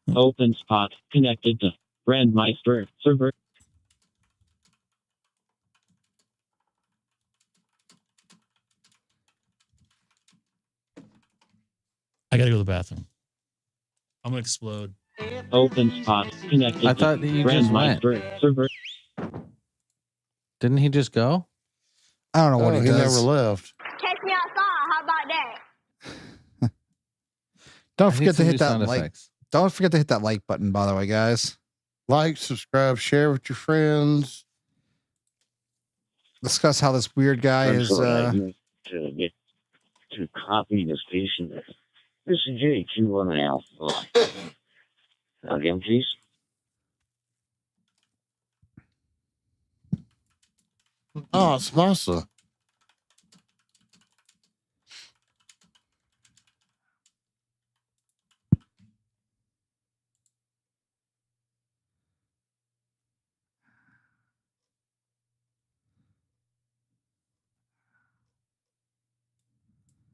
OpenSpot connected to Brandmeister server. I gotta go to the bathroom. I'm gonna explode. openspot connected. I thought that you just went. Server. Didn't he just go? I don't know what Oh, he he does. never left. Catch me outside. How about that? Don't I need forget to some new hit that sound like. effects. Don't forget to hit that like button, by the way, guys. Like, subscribe, share with your friends. Discuss how this weird guy I'm is. sorry, I need to get to copy the station. This is JQ1 Alpha. Again, please. Oh, it's massa.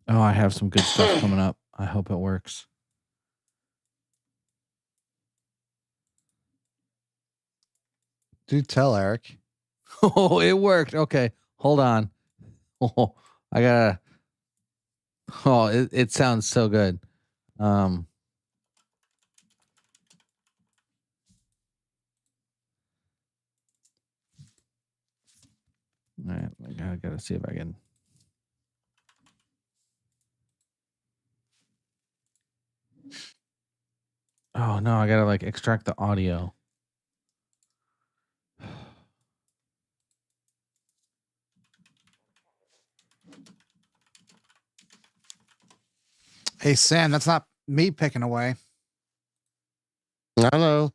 Oh, I have some good stuff coming up. I hope it works. Do tell, Eric. Oh, it worked. Okay, hold on. Oh, I gotta. Oh, it sounds so good. All right, I gotta see if I can. Oh no, I gotta like extract the audio. Hey, Sam, that's not me picking away. I know.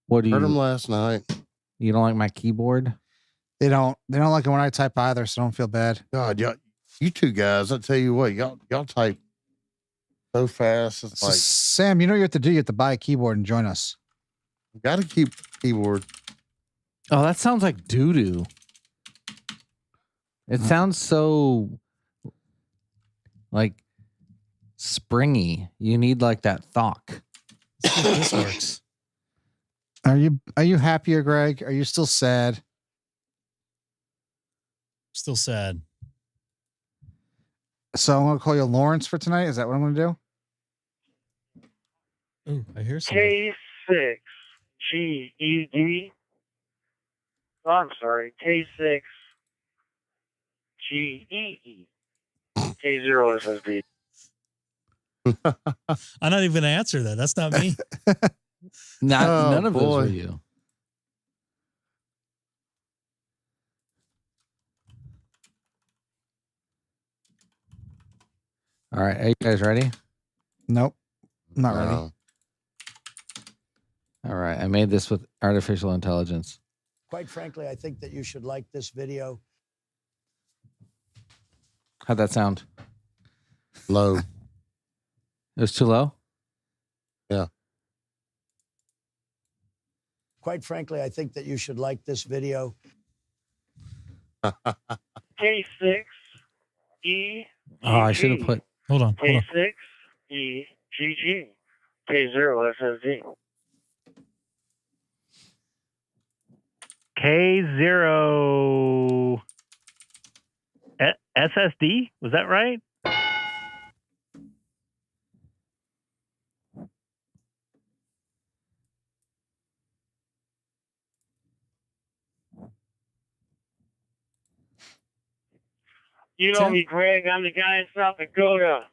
What do Heard him you? last night. You don't like my keyboard? They don't like it when I type either, so don't feel bad. God, y'all, you two guys, I tell you what, y'all type so fast. It's So, like, Sam, you know what you have to do? You have to buy a keyboard and join us. got to keep keyboard. Oh, that sounds like doo doo. It sounds so like springy. You need like that thock. Let's see if this works. Are you happier, Greg? Are you still sad? Still sad. So I'm gonna call you Lawrence for tonight. Is that what I'm gonna do? Oh, I hear something. K6GEG. Oh, I'm sorry, K6GEE. K0 SSD. I'm not even gonna answer that. That's not me. None of those boy. were you. All right, are you guys ready? Nope, not ready. All right, I made this with artificial intelligence. Quite frankly, I think that you should like this video. How'd that sound? Low. It was too low? Yeah. Quite frankly, I think that you should like this video. K6E. Oh, I should have put. Hold on. K6EGG. K0 SSD. K0 SSD, was that right? You know me, Greg. I'm the guy in South Dakota.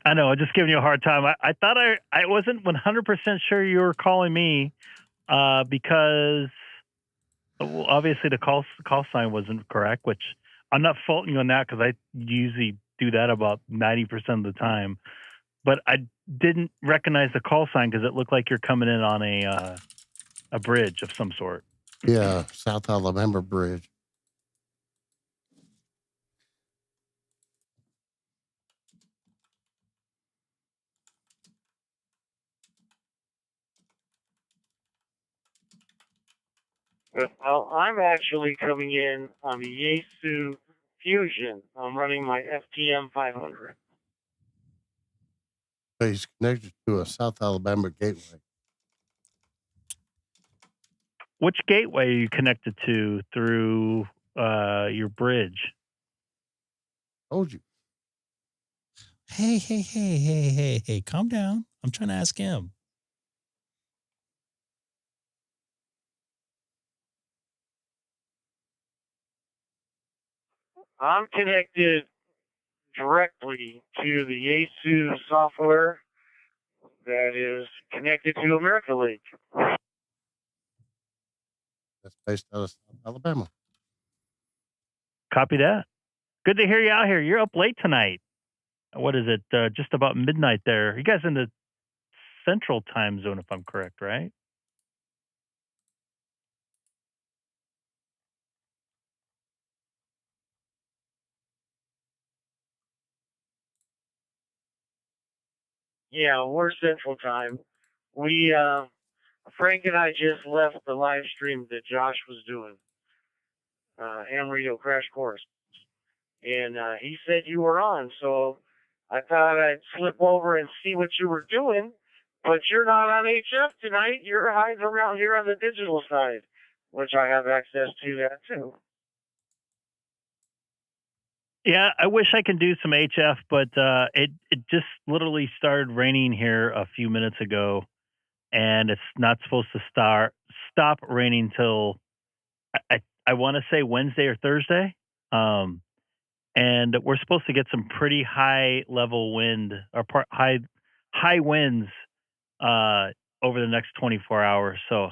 I know, I'm just giving you a hard time. I thought I wasn't 100% sure you were calling me because well, obviously the call sign wasn't correct, which I'm not faulting you on that because I usually do that about 90% of the time. But I didn't recognize the call sign because it looked like you're coming in on a bridge of some sort. Yeah, South Alabama Bridge. Well, I'm actually coming in on the Yaesu Fusion. I'm running my FTM 500. So he's connected to a South Alabama gateway. Which gateway are you connected to through your bridge? Told you. Hey, calm down. I'm trying to ask him. I'm connected directly to the Yaesu software that is connected to America Link. That's based out of South Alabama. Copy that. Good to hear you out here. You're up late tonight. What is it? Just about midnight there. You guys in the central time zone, if I'm correct, right? Yeah, we're Central Time. We, Frank and I just left the live stream that Josh was doing, Amarillo Crash Course. And he said you were on, so I thought I'd slip over and see what you were doing. But you're not on HF tonight. You're hiding around here on the digital side, which I have access to that too. Yeah, I wish I could do some HF, but it just literally started raining here a few minutes ago, and it's not supposed to stop raining till I want to say Wednesday or Thursday. And we're supposed to get some pretty high level wind or high winds over the next 24 hours. So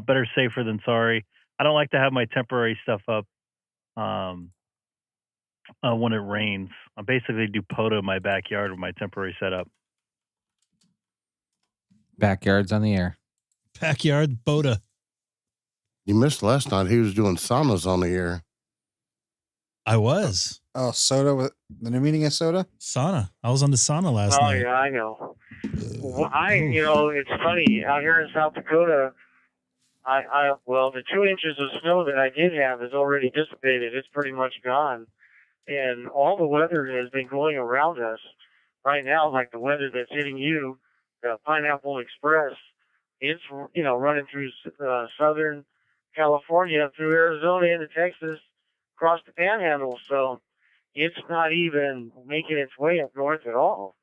better safer than sorry. I don't like to have my temporary stuff up when it rains. I basically do POTA in my backyard with my temporary setup. Backyard's on the air. Backyard POTA. You missed last night. He was doing saunas on the air. I was. Oh, soda with the new meaning of soda? Sauna. I was on the sauna last night. Oh yeah, I know. Well, it's funny out here in South Dakota. Well, the 2 inches of snow that I did have is already dissipated. It's pretty much gone, and all the weather has been going around us right now, like the weather that's hitting you, the Pineapple Express. It's running through Southern California, through Arizona into Texas, across the Panhandle. So it's not even making its way up north at all.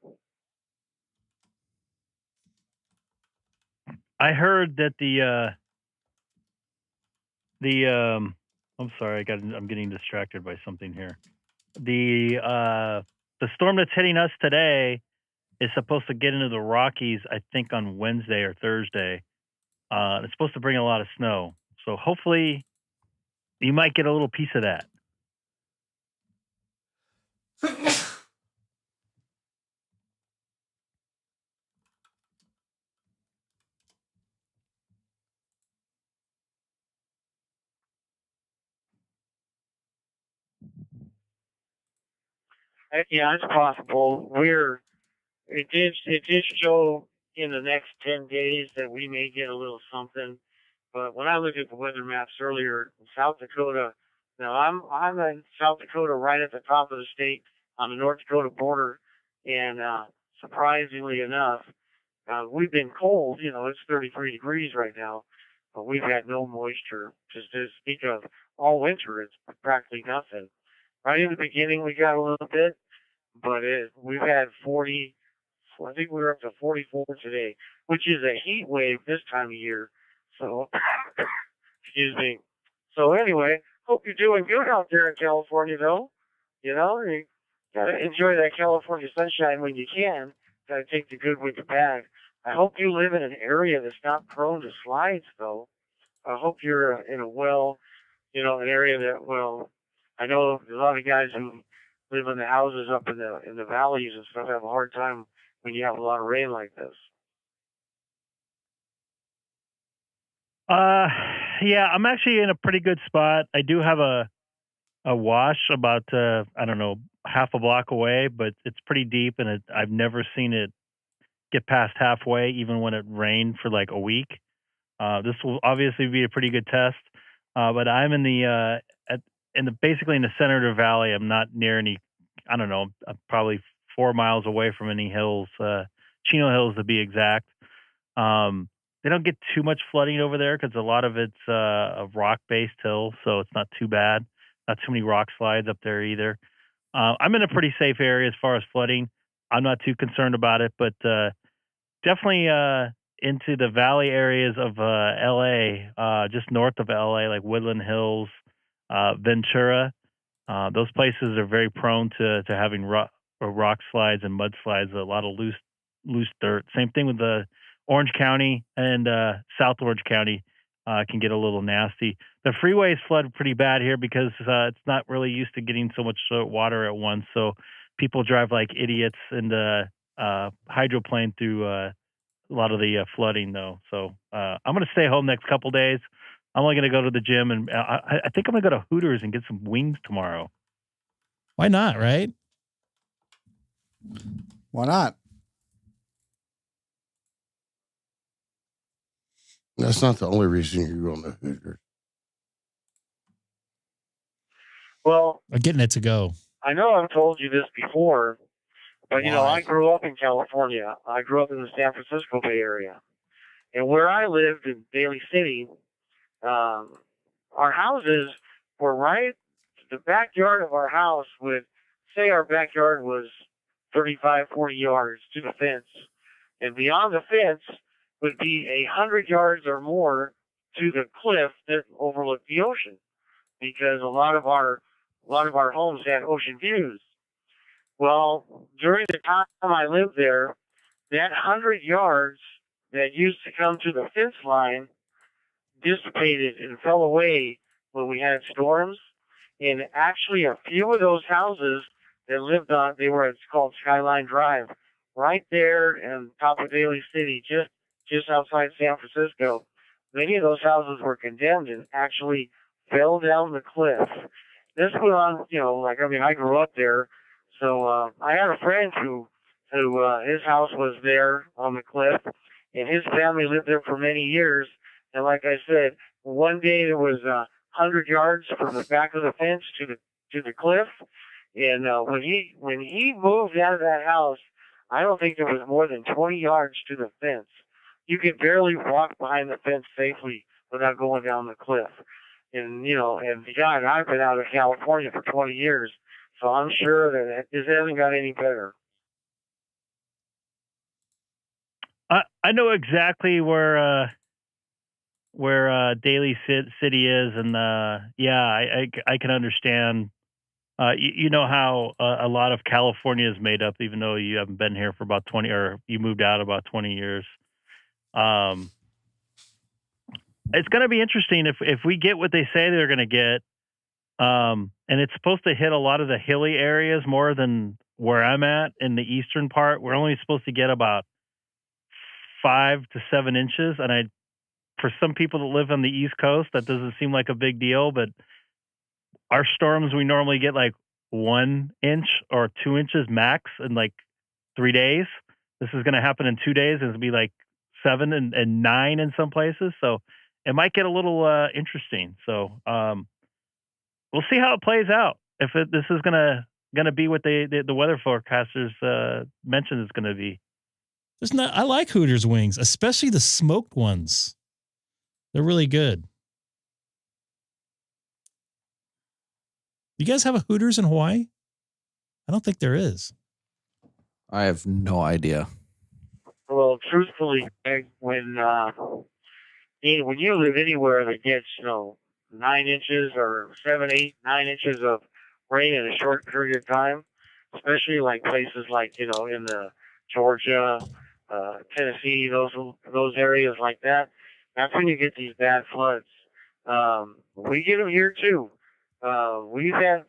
I heard that I'm sorry, I'm getting distracted by something here. The storm that's hitting us today is supposed to get into the Rockies, I think, on Wednesday or Thursday. It's supposed to bring a lot of snow. So hopefully you might get a little piece of that. Yeah, it's possible. It did show in the next 10 days that we may get a little something. But when I looked at the weather maps earlier in South Dakota, now I'm in South Dakota right at the top of the state on the North Dakota border, and surprisingly enough, we've been cold. It's 33 degrees right now, but we've had no moisture to speak of all winter. It's practically nothing. Right in the beginning, we got a little bit, but we've had 40. I think we were up to 44 today, which is a heat wave this time of year. So, excuse me. So anyway, hope you're doing good out there in California, though. You gotta enjoy that California sunshine when you can. Gotta take the good with the bad. I hope you live in an area that's not prone to slides, though. I hope you're in an area that, I know a lot of guys who live in the houses up in the valleys and stuff have a hard time when you have a lot of rain like this. Yeah, I'm actually in a pretty good spot. I do have a wash about half a block away, but it's pretty deep, and I've never seen it get past halfway, even when it rained for like a week. This will obviously be a pretty good test, but I'm in basically in the center of the valley. I'm not near any. I'm probably 4 miles away from any hills, Chino Hills to be exact. They don't get too much flooding over there because a lot of it's a rock-based hill, so it's not too bad. Not too many rock slides up there either. I'm in a pretty safe area as far as flooding. I'm not too concerned about it, but definitely into the valley areas of LA, just north of LA, like Woodland Hills, Ventura. Those places are very prone to having rock slides and mudslides, a lot of loose dirt. Same thing with the Orange County and South Orange County can get a little nasty. The freeways flood pretty bad here because it's not really used to getting so much water at once. So people drive like idiots and hydroplane through a lot of the flooding, though. So I'm going to stay home next couple days. I'm only going to go to the gym, and I think I'm going to go to Hooters and get some wings tomorrow. Why not, right? Why not? That's not the only reason you're going to Hooters. Well, I'm getting it to go. I know I've told you this before, but you know, Why? I grew up in California. I grew up in the San Francisco Bay Area. And where I lived in Daly City, our houses were right, the backyard of our house would, say our backyard was 35, 40 yards to the fence. And beyond the fence would be 100 yards or more to the cliff that overlooked the ocean. Because a lot of our homes had ocean views. Well, during the time I lived there, that 100 yards that used to come to the fence line dissipated and fell away when we had storms. And actually a few of those houses that lived on, it's called Skyline Drive, right there in top of Daly City, just outside San Francisco. Many of those houses were condemned and actually fell down the cliff. This went on, I grew up there. So I had a friend who his house was there on the cliff, and his family lived there for many years. And like I said, one day there was 100 yards from the back of the fence to the cliff. And when he moved out of that house, I don't think there was more than 20 yards to the fence. You could barely walk behind the fence safely without going down the cliff. And the guy and I've been out of California for 20 years, so I'm sure that this hasn't got any better. I know exactly where Daly City is, and I can understand. You know how a lot of California is made up, even though you haven't been here for about 20, or you moved out about 20 years. It's going to be interesting if we get what they say they're going to get. And it's supposed to hit a lot of the hilly areas more than where I'm at in the eastern part. We're only supposed to get about 5 to 7 inches. And for some people that live on the East Coast, that doesn't seem like a big deal, but our storms, we normally get like 1 inch or 2 inches max in like 3 days. This is going to happen in 2 days, and it'll be like 7 and 9 in some places. So it might get a little interesting. So we'll see how it plays out. If this is gonna be what the weather forecasters mentioned it's gonna be. I like Hooters wings, especially the smoked ones. They're really good. You guys have a Hooters in Hawaii? I don't think there is. I have no idea. Well, truthfully, Greg, when you live anywhere that gets 9 inches or 7, 8, 9 inches of rain in a short period of time, especially like places like in the Georgia, Tennessee, those areas like that, that's when you get these bad floods. We get them here too. We've had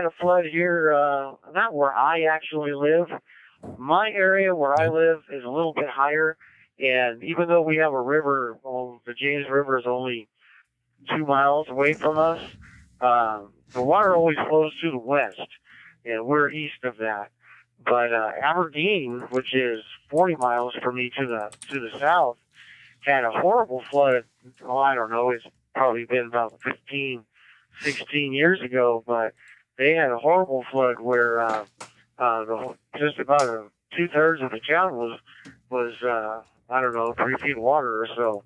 a flood here, not where I actually live. My area where I live is a little bit higher, and even though we have a river, the James River is only 2 miles away from us, the water always flows to the west, and we're east of that. But Aberdeen, which is 40 miles from me to the south, had a horrible flood. I don't know, it's probably been about 15, 16 years ago, but they had a horrible flood where just about 2/3 of the town was 3 feet of water or so.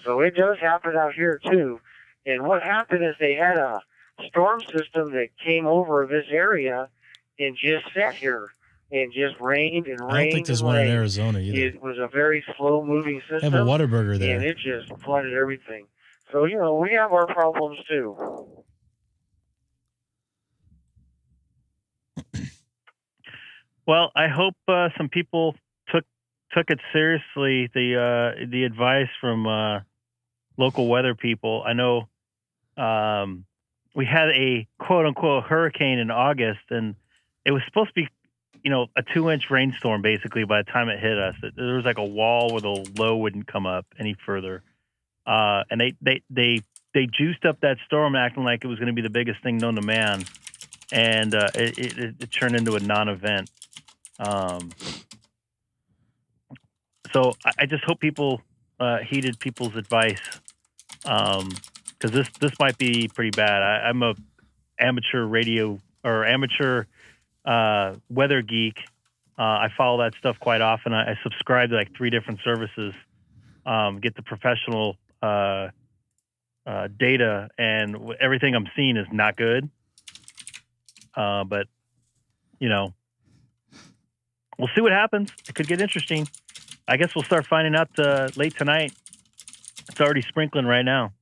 So it does happen out here too. And what happened is they had a storm system that came over this area and just sat here. and just rained and rained. I don't think there's and one in rained. Arizona either. It was a very slow-moving They system. have a Whataburger there. And it just flooded everything. So, you know, we have our problems too. Well, I hope some people took it seriously. The advice from local weather people. I know we had a quote unquote hurricane in August, and it was supposed to be, you know, a 2-inch rainstorm basically. By the time it hit us, there was like a wall where the low wouldn't come up any further, and they juiced up that storm, acting like it was going to be the biggest thing known to man, and it turned into a non-event. So I just hope people heeded people's advice, because this might be pretty bad. I'm a amateur radio or amateur weather geek. I follow that stuff quite often. I subscribe to like 3 different services, get the professional data, and everything I'm seeing is not good. But you know, we'll see what happens. It could get interesting. I guess we'll start finding out late tonight. It's already sprinkling right now.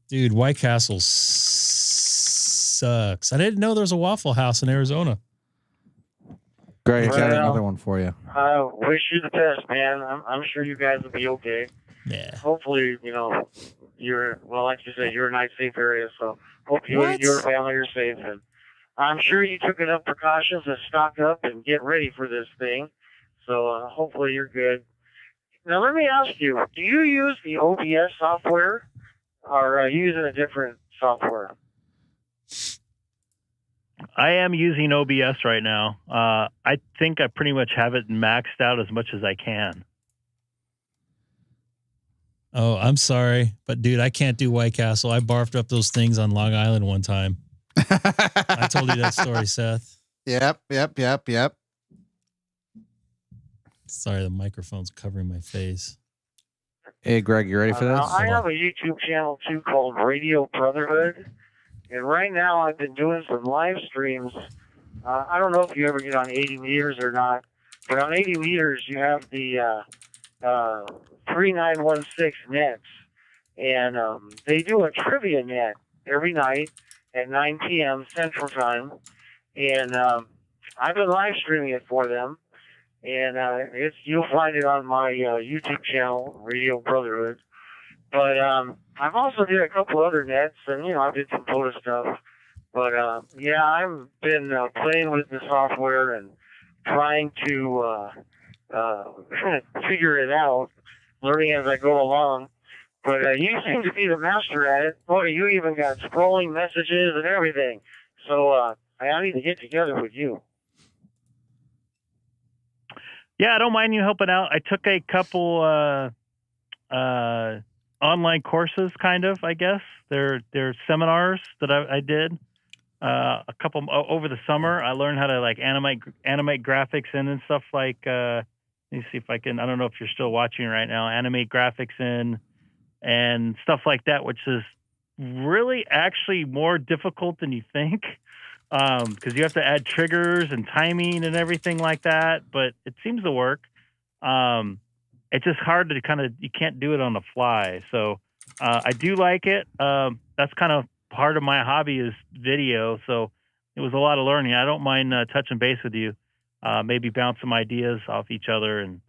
Dude, White Castle sucks. I didn't know there was a Waffle House in Arizona. Greg, I got Well, another one for you. I wish you the best, man. I'm sure you guys will be okay. Yeah. Hopefully, you know, like you said, you're in a nice, safe area, so hope you and What? your family are safe. And I'm sure you took enough precautions to stock up and get ready for this thing. So hopefully you're good. Now, let me ask you, do you use the OBS software or are you using a different software? I am using OBS right now. I think I pretty much have it maxed out as much as I can. Oh, I'm sorry, but dude, I can't do White Castle. I barfed up those things on Long Island one time. I told you that story, Seth. Yep. Sorry, the microphone's covering my face. Hey, Greg, you ready for this? I have a YouTube channel too called Radio Brotherhood, and right now I've been doing some live streams. I don't know if you ever get on 80 meters or not, but on 80 meters you have the 3916 nets, and they do a trivia net every night at 9 p.m. Central Time, and I've been live streaming it for them, and you'll find it on my YouTube channel, Radio Brotherhood. But I've also did a couple other nets, and you know I did some photo stuff. But yeah, I've been playing with the software and trying to figure it out, learning as I go along. But you seem to be the master at it. Boy, you even got scrolling messages and everything. So I need to get together with you. Yeah, I don't mind you helping out. I took a couple online courses, kind of, I guess. They're seminars that I did a couple over the summer. I learned how to like animate graphics in and stuff like. Let me see if I can. I don't know if you're still watching right now. Animate graphics in and stuff like that, which is really actually more difficult than you think. Because you have to add triggers and timing and everything like that, but it seems to work. It's just hard to you can't do it on the fly. So I do like it. That's kind of part of my hobby is video. So it was a lot of learning. I don't mind touching base with you, maybe bounce some ideas off each other and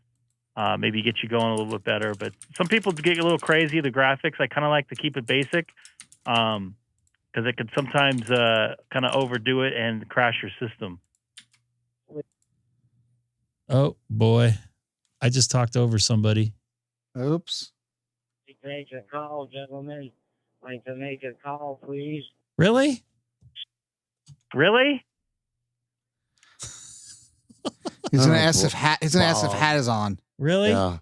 maybe get you going a little bit better. But some people get a little crazy, the graphics. I kind of like to keep it basic. Because it could sometimes kind of overdo it and crash your system. Oh, boy. I just talked over somebody. Oops. Make a call, gentlemen. Like to make a call, please. Really? Really? He's gonna ask if hat is on. Really? Yeah.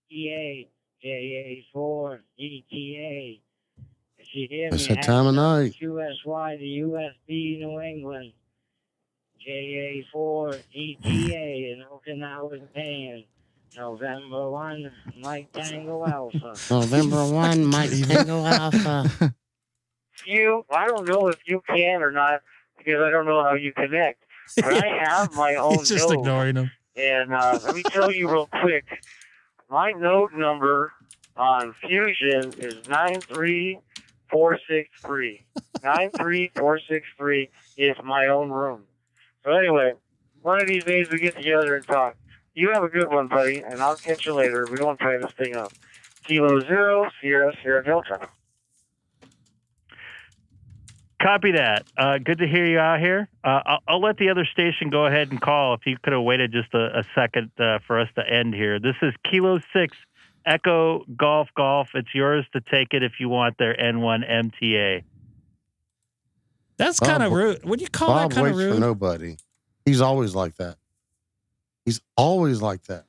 EA, JA4, ETA. If you hear It's me, that time of night. QSY to USB New England. JA4, ETA in Okinawa, Japan. November 1, Mike Tango Alpha. November 1, Mike Tango Alpha. I don't know if you can or not because I don't know how you connect. But I have my own He's just node. ignoring him. And let me tell you real quick, my node number on Fusion is 93463. 93463 is my own room. So anyway, one of these days we get together and talk. You have a good one, buddy, and I'll catch you later. We won't tie this thing up. Kilo 0, Sierra, Sierra Delta. Copy that. Good to hear you out here. I'll let the other station go ahead and call if you could have waited just a second for us to end here. This is Kilo 6 Echo Golf Golf. It's yours to take it if you want their N1 MTA. That's kind of rude. What do you call Bob that kind of waits rude? for nobody. He's always like that. He's always like that.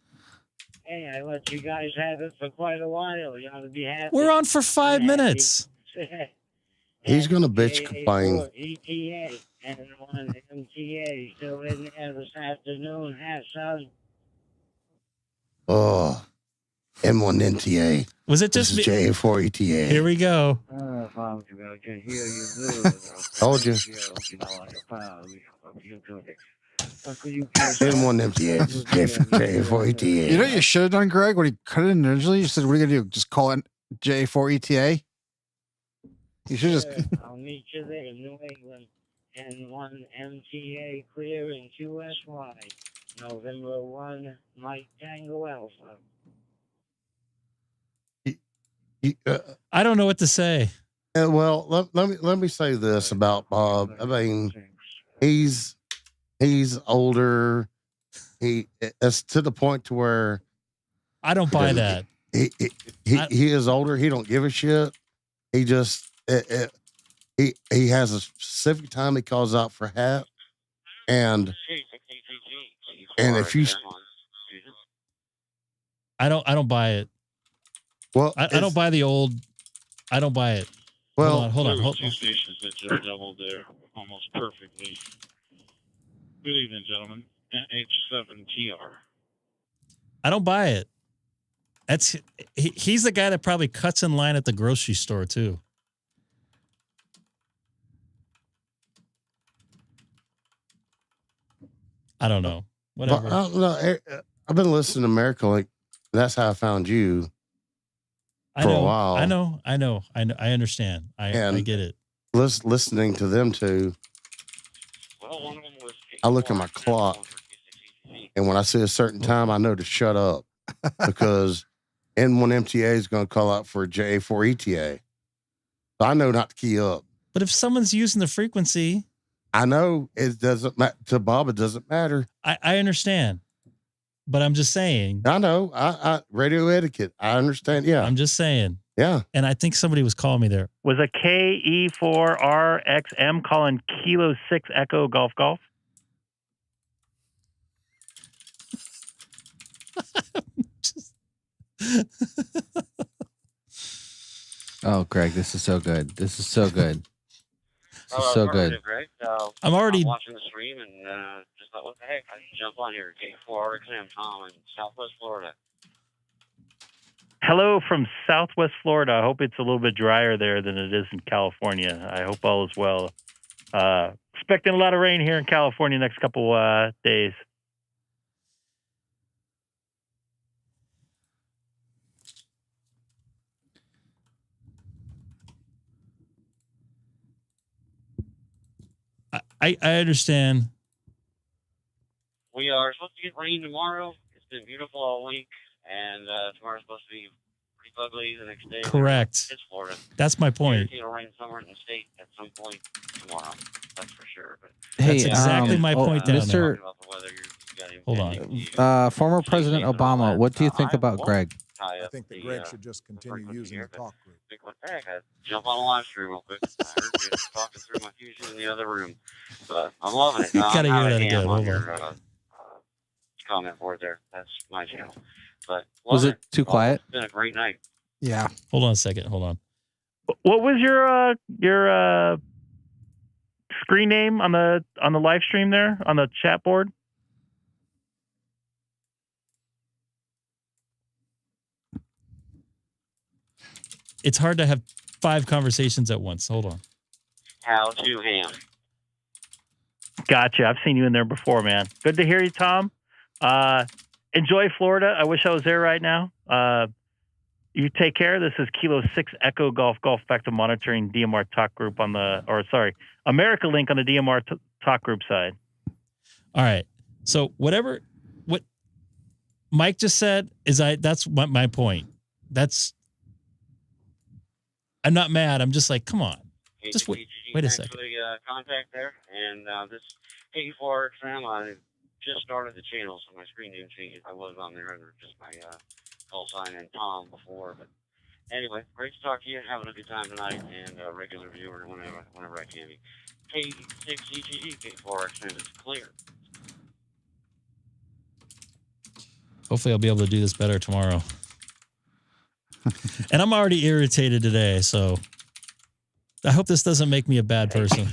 Hey, I let you guys have it for quite a while. You ought to be happy. We're on for 5 minutes. He's gonna bitch complain. ETA and one MTA still in there this afternoon. Son. Oh, M1 NTA. Was it just This is J4 ETA. Here we go. Oh, if I can hear you. Told you. M1 MTA. This is J4 ETA. You know what you should have done, Greg, when he cut it in originally? You said, what are you going to do? Just call it J4 ETA? You should just. I'll meet you there in New England. N1 MTA clearing QSY. November 1, Mike Tango Alpha. I don't know what to say. Well, let me say this about Bob. I mean, he's older. It's to the point to where I don't buy that. He is older. He don't give a shit. He just he has a specific time he calls out for hat, and if you, I don't buy it. Well, I don't buy the old. I don't buy it. Well, hold on. Two stations that just doubled there almost perfectly. Good evening, gentlemen. H7TR. I don't buy it. He's the guy that probably cuts in line at the grocery store too. I don't know. Whatever. I've been listening to Miracle Link. That's how I found you. For a while. I know. I understand. I get it. Listening to them too. I look at my clock, and when I see a certain time, I know to shut up because N1 MTA is going to call out for J4 ETA. So I know not to key up. But if someone's using the frequency, I know it doesn't matter to Bob. It doesn't matter. I understand, but I'm just saying. I know. I radio etiquette. I understand. Yeah. I'm just saying. Yeah. And I think somebody was calling me there. Was a KE4RXM calling Kilo 6 Echo Golf Golf? Oh, Greg, this is so good. This is so good. This is so good. Greg. I'm already watching the stream and just thought, what the heck? I can jump on here. K4RXM, Tom, in Southwest Florida. Hello from Southwest Florida. I hope it's a little bit drier there than it is in California. I hope all is well. Expecting a lot of rain here in California next couple days. I understand. We are supposed to get rain tomorrow. It's been beautiful all week, and tomorrow's supposed to be pretty ugly the next day. Correct. It's Florida. That's my point. It'll rain somewhere in the state at some point tomorrow. That's for sure. But Hey, that's exactly my point down Mr. Hold on. Former President Obama, what do you think about Greg? I think that Greg should just continue using the talk group. What the heck? I jump on a live stream real quick. I heard you talking through my fusion in the other room. But I'm loving it. You gotta hear that again. On Hold your on. comment board there. That's my channel. But Was it too quiet? It's been a great night. Yeah. Hold on a second. Hold on. What was your screen name on the live stream there on the chat board? It's hard to have 5 conversations at once. Hold on. How to ham. Gotcha. I've seen you in there before, man. Good to hear you, Tom. Enjoy Florida. I wish I was there right now. You take care. This is Kilo 6 Echo Golf back to monitoring DMR talk group on the, or sorry, America Link on the DMR talk group side. All right. So what Mike just said is that's my point. I'm not mad. I'm just like, come on. Just wait a second. Actually, contact there, and this K4XM, I just started the channel, so my screen didn't change. I was on there under just my call sign and Tom before, but anyway, great to talk to you. Having a good time tonight, and regular viewer whenever I can be. K6EGG, K4XM is clear. Hopefully I'll be able to do this better tomorrow. And I'm already irritated today, so I hope this doesn't make me a bad person.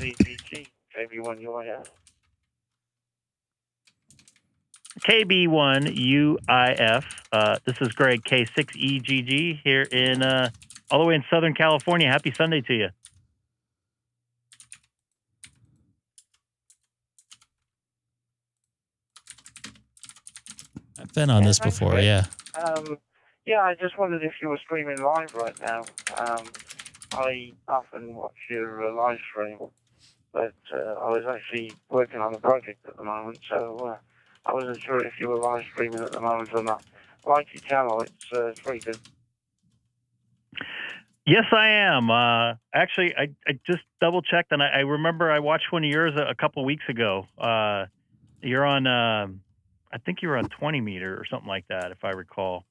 KB1UIF. This is Greg, K6EGG here in all the way in Southern California. Happy Sunday to you. I've been on this before, yeah. Yeah, I just wondered if you were streaming live right now. I often watch your live stream, but I was actually working on a project at the moment, so I wasn't sure if you were live streaming at the moment or not. I like your channel. It's pretty good. Yes, I am. Actually, I just double checked, and I remember I watched one of yours a couple weeks ago. You're on, I think you were on 20 meter or something like that, if I recall.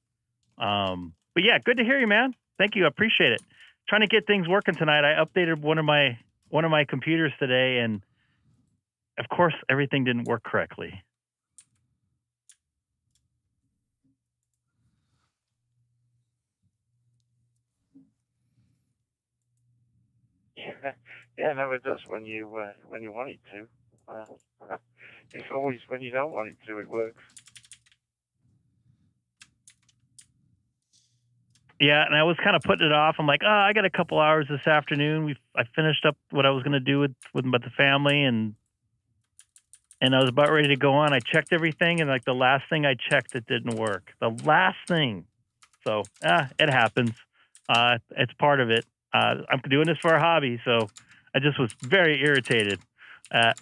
But yeah, good to hear you, man. Thank you. I appreciate it. Trying to get things working tonight. I updated one of my computers today, and of course, everything didn't work correctly. Yeah, no, it does when you want it to. It's always when you don't want it to, it works. Yeah, and I was kind of putting it off. I'm like, oh, I got a couple hours this afternoon. I finished up what I was going to do with the family, and I was about ready to go on. I checked everything, and like the last thing I checked, it didn't work. The last thing. So, it happens. It's part of it. I'm doing this for a hobby, so I just was very irritated,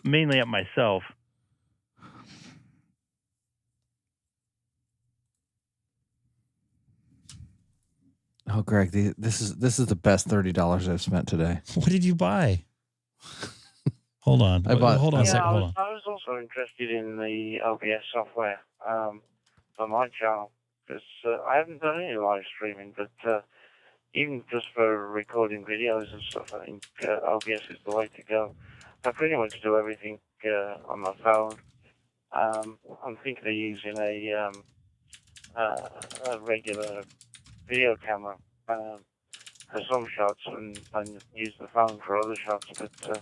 mainly at myself. Oh, Greg, this is the best $30 I've spent today. What did you buy? Hold on. Hold on a second. Hold on. I was also interested in the OBS software for my channel, because I haven't done any live streaming, but even just for recording videos and stuff, I think OBS is the way to go. I pretty much do everything on my phone. I'm thinking of using a regular video camera for some shots and use the phone for other shots. But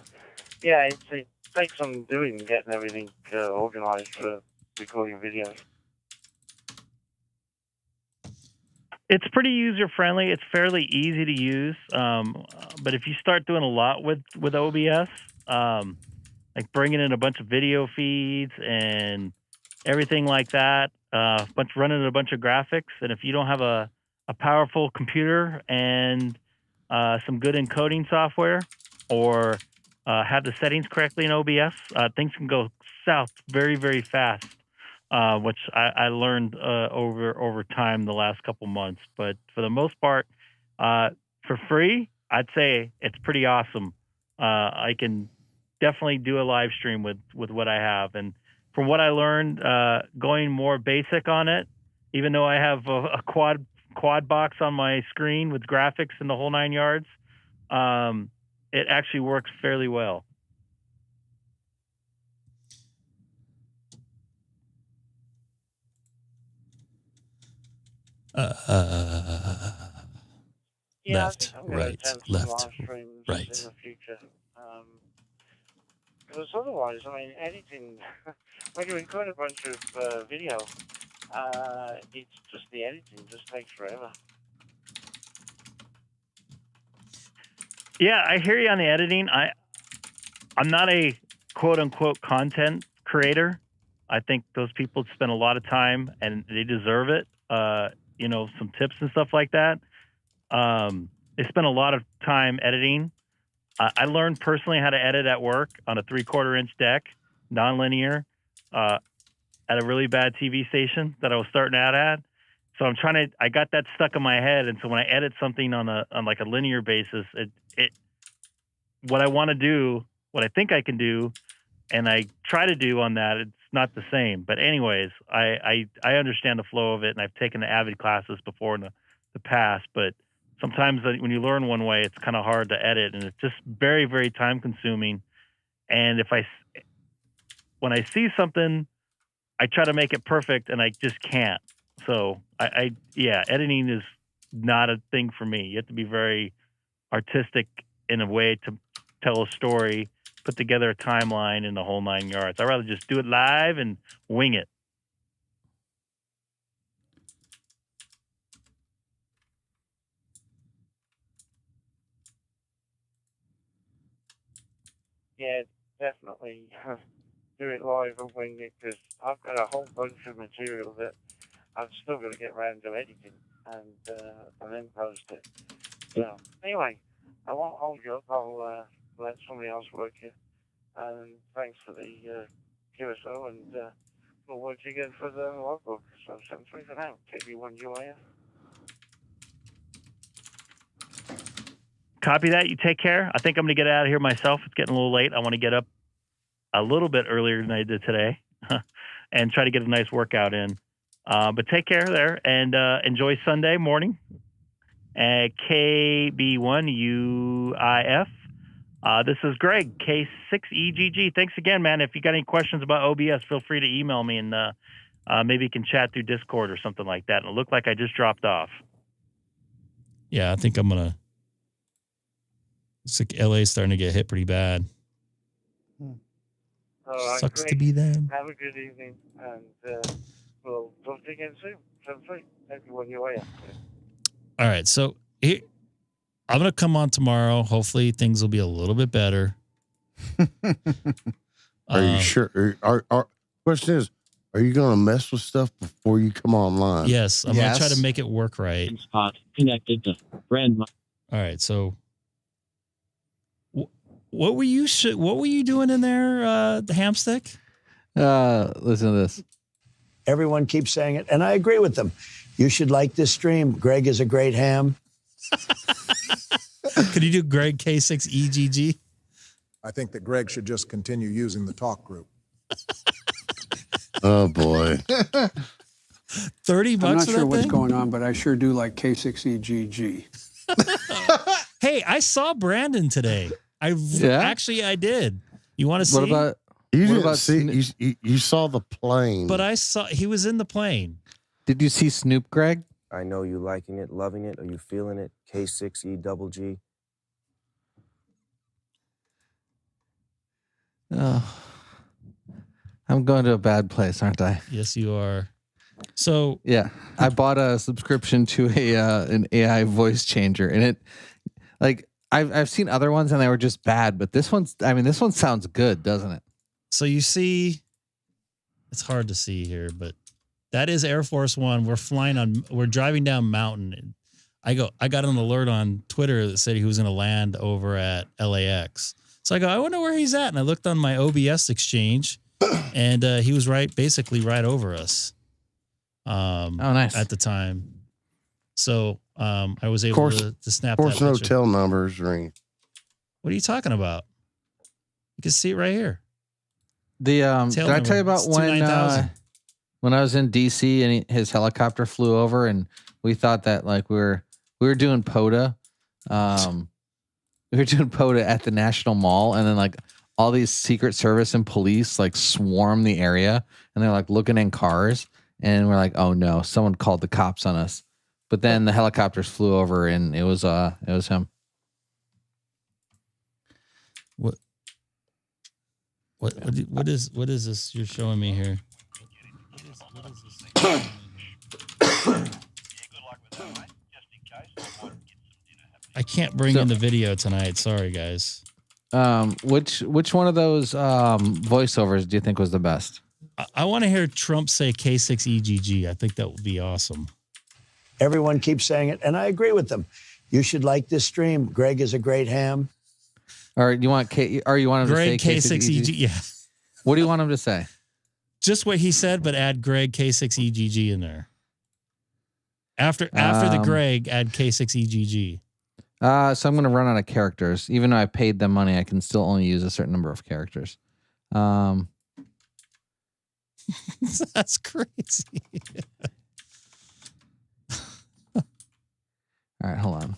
yeah, it takes some doing getting everything organized for recording videos. It's pretty user friendly. It's fairly easy to use. But if you start doing a lot with OBS, like bringing in a bunch of video feeds and everything like that, running a bunch of graphics, and if you don't have a powerful computer and some good encoding software, or have the settings correctly in OBS, things can go south very, very fast, which I learned over time the last couple months. But for the most part, for free, I'd say it's pretty awesome. I can definitely do a live stream with what I have. And from what I learned, going more basic on it, even though I have a quad box on my screen with graphics and the whole 9 yards, it actually works fairly well. Left, right, left, right. In the future. Because otherwise, I mean, editing, when you record a bunch of video, it's just the editing just takes forever. Yeah, I hear you on the editing. I'm not a quote unquote content creator. I think those people spend a lot of time and they deserve it. You know, some tips and stuff like that. They spend a lot of time editing. I learned personally how to edit at work on a 3/4 inch deck, nonlinear, at a really bad TV station that I was starting out at. So I got that stuck in my head. And so when I edit something on like a linear basis, what I want to do, what I think I can do, and I try to do on that, it's not the same. But anyways, I understand the flow of it, and I've taken the Avid classes before in the past. But sometimes when you learn one way, it's kind of hard to edit, and it's just very, very time consuming. And when I see something, I try to make it perfect, and I just can't. So editing is not a thing for me. You have to be very artistic in a way to tell a story, put together a timeline, and the whole 9 yards. I'd rather just do it live and wing it. Yeah, definitely do it live and wing it, because I've got a whole bunch of material that I'm still going to get around to editing and then post it. So anyway, I won't hold you up. I'll let somebody else work here. And thanks for the QSO, and we'll work again for the logbook. So 73 for now. KB1 UIF. Copy that. You take care. I think I'm going to get out of here myself. It's getting a little late. I want to get up a little bit earlier than I did today and try to get a nice workout in. But take care there and enjoy Sunday morning. KB1 UIF. This is Greg, K6EGG. Thanks again, man. If you got any questions about OBS, feel free to email me, and maybe you can chat through Discord or something like that. And it looked like I just dropped off. Yeah, I think I'm going to. It's like LA's starting to get hit pretty bad. Sucks Greg, to be them. Have a good evening, and we'll talk to you again soon. 73. KB1 UIF. All right, so I'm going to come on tomorrow. Hopefully things will be a little bit better. Are you sure? Our question is, are you going to mess with stuff before you come online? Yes, I'm going to try to make it work right. Spot connected to friend. All right, so what were you doing in there, the hamstick? Listen to this. Everyone keeps saying it, and I agree with them. You should like this stream. Greg is a great ham. Could you do Greg K6EGG? I think that Greg should just continue using the talk group. Oh boy. $30 I'm not for sure that what's thing? going on, but I sure do like K6EGG. Hey, I saw Brandon today. I did. You want to see? What about you? Didn't see? You saw the plane, But I saw he was in the plane. Did you see Snoop, Greg? I know you liking it, loving it. Are you feeling it? K6EGG. Oh, I'm going to a bad place, aren't I? Yes, you are. So yeah, I bought a subscription to an AI voice changer, and it like I've seen other ones and they were just bad, but this one sounds good, doesn't it? So you see, it's hard to see here, but that is Air Force One. We're driving down mountain. I got an alert on Twitter that said he was going to land over at LAX. So I go, I wonder where he's at. And I looked on my OBS exchange and he was basically right over us. Nice. At the time. So I was able to snap of course, that no picture. tail numbers ring. What are you talking about? You can see it right here. Did I tell you about when I was in DC and his helicopter flew over and we thought that like we were doing POTA. We were doing POTA at the National Mall, and then like all these Secret Service and police like swarm the area, and they're like looking in cars, and we're like, oh no, someone called the cops on us. But then the helicopters flew over, and it was him. What is this you're showing me here? I can't bring in the video tonight. Sorry, guys. Which one of those voiceovers do you think was the best? I want to hear Trump say K6EGG. I think that would be awesome. Everyone keeps saying it, and I agree with them. You should like this stream. Greg is a great ham. Or you want you want him Greg to say K6EGG? Yeah. What do you want him to say? Just what he said, but add Greg K6EGG in there. After the Greg, add K6EGG. So I'm going to run out of characters. Even though I paid them money, I can still only use a certain number of characters. That's crazy. All right, hold on.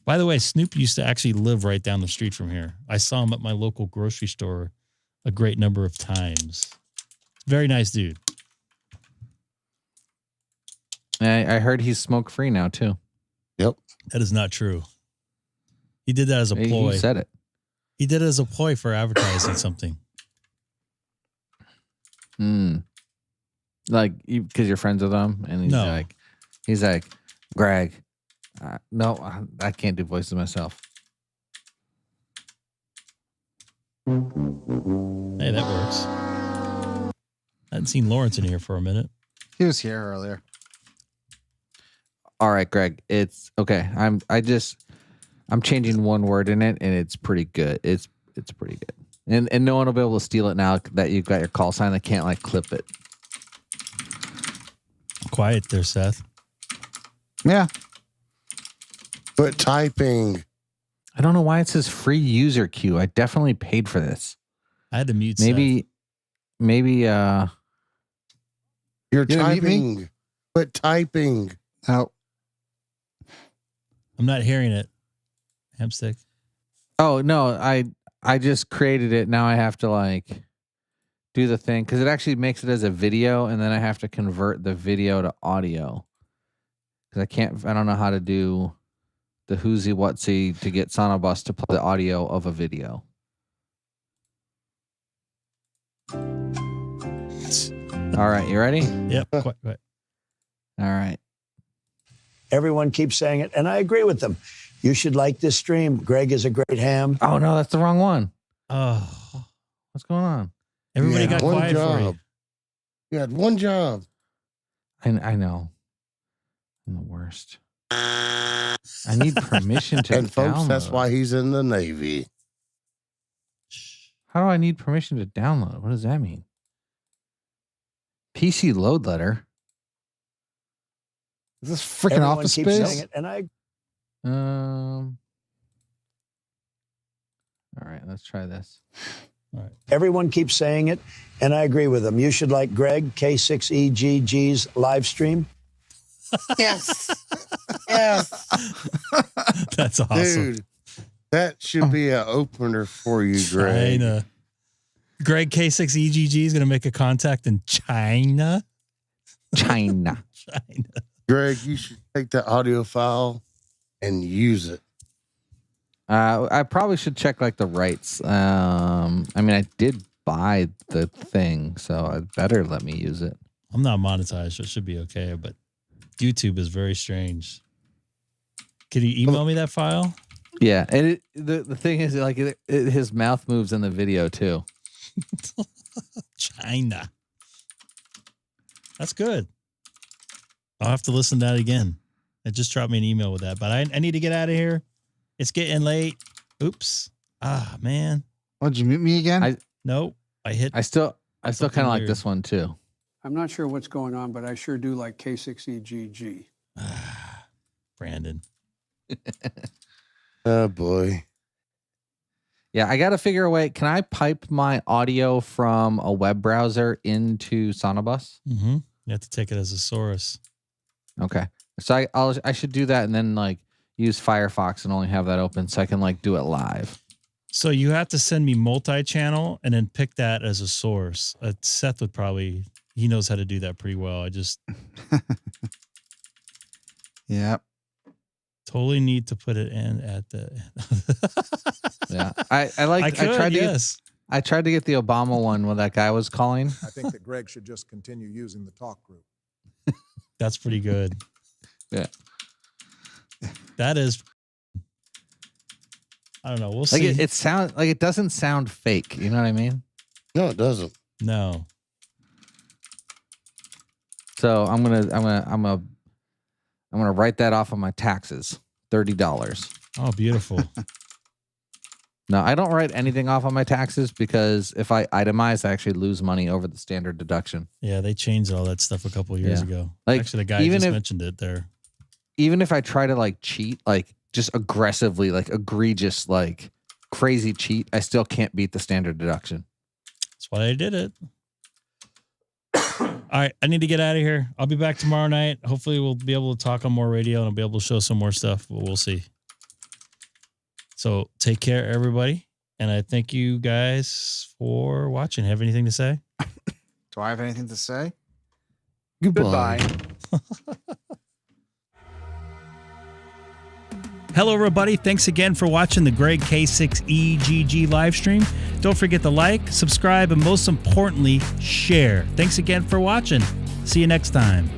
By the way, Snoop used to actually live right down the street from here. I saw him at my local grocery store a great number of times. Very nice dude. I heard he's smoke free now too. Yep. That is not true. He did that as a ploy. He said it. He did it as a ploy for advertising something. Like, because you're friends with him, and he's like, Greg. No, I can't do voices myself. Hey, that works. I hadn't seen Lawrence in here for a minute. He was here earlier. All right, Greg. It's okay. I'm changing one word in it, and it's pretty good. It's pretty good. And no one will be able to steal it now that you've got your call sign. They can't like clip it. Quiet there, Seth. Yeah. Quit typing. I don't know why it says free user queue. I definitely paid for this. I had to mute Maybe you're typing. Quit typing. Oh. I'm not hearing it. Hempstick. Oh no, I just created it. Now I have to like do the thing because it actually makes it as a video, and then I have to convert the video to audio because I don't know how to do the whoozy whatsy to get SonoBus to play the audio of a video. All right, you ready? Yep. Quite. All right. Everyone keeps saying it, and I agree with them. You should like this stream. Greg is a great ham. Oh no, that's the wrong one. Oh, what's going on? Everybody got one quiet job. for you. You had one job. I know. I'm the worst. I need permission to And folks, download. that's why he's in the Navy. How do I need permission to download? What does that mean? PC load letter. Is this freaking Everyone Office keeps Space? saying it, and I All right, let's try this. All right. Everyone keeps saying it, and I agree with them. You should like Greg K6EGG's live stream. Yes. Yes. That's awesome. Dude, that should be an opener for you, Greg. China. Greg K6EGG is going to make a contact in China. China. Greg, you should take that audio file and use it. I probably should check like the rights. I mean, I did buy the thing, so I better let me use it. I'm not monetized, so it should be okay, but YouTube is very strange. Can you email me that file? Yeah, and the thing is, like, his mouth moves in the video too. China. That's good. I'll have to listen to that again. It just dropped me an email with that, but I need to get out of here. It's getting late. Oops. Ah, man. Oh, did you mute me again? Nope. I still kind of like this one too. I'm not sure what's going on, but I sure do like K6EGG. Brandon. Oh, boy. Yeah, I got to figure a way. Can I pipe my audio from a web browser into SonoBus? Mm-hmm. You have to take it as a source. Okay. So I should do that and then like use Firefox and only have that open so I can like do it live. So you have to send me multi-channel and then pick that as a source. Seth would probably, he knows how to do that pretty well. I just yeah. Totally need to put it in at the Yeah. I tried to get the Obama one when that guy was calling. I think that Greg should just continue using the talk group. That's pretty good. Yeah. That is. I don't know. We'll Like see. it sounds like it doesn't sound fake. You know what I mean? No, it doesn't. No. So I'm gonna write that off on my taxes. $30. Oh, beautiful. No, I don't write anything off on my taxes because if I itemize, I actually lose money over the standard deduction. Yeah, they changed all that stuff a couple of years Yeah. ago. Like, Actually, the guy even just if- mentioned it there. Even if I try to like cheat, like just aggressively, like egregious, like crazy cheat, I still can't beat the standard deduction. That's why I did it. All right, I need to get out of here. I'll be back tomorrow night. Hopefully, we'll be able to talk on more radio and I'll be able to show some more stuff, but we'll see. So take care, everybody. And I thank you guys for watching. Have anything to say? Do I have anything to say? Goodbye. Hello, everybody. Thanks again for watching the Greg K6EGG live stream. Don't forget to like, subscribe, and most importantly, share. Thanks again for watching. See you next time.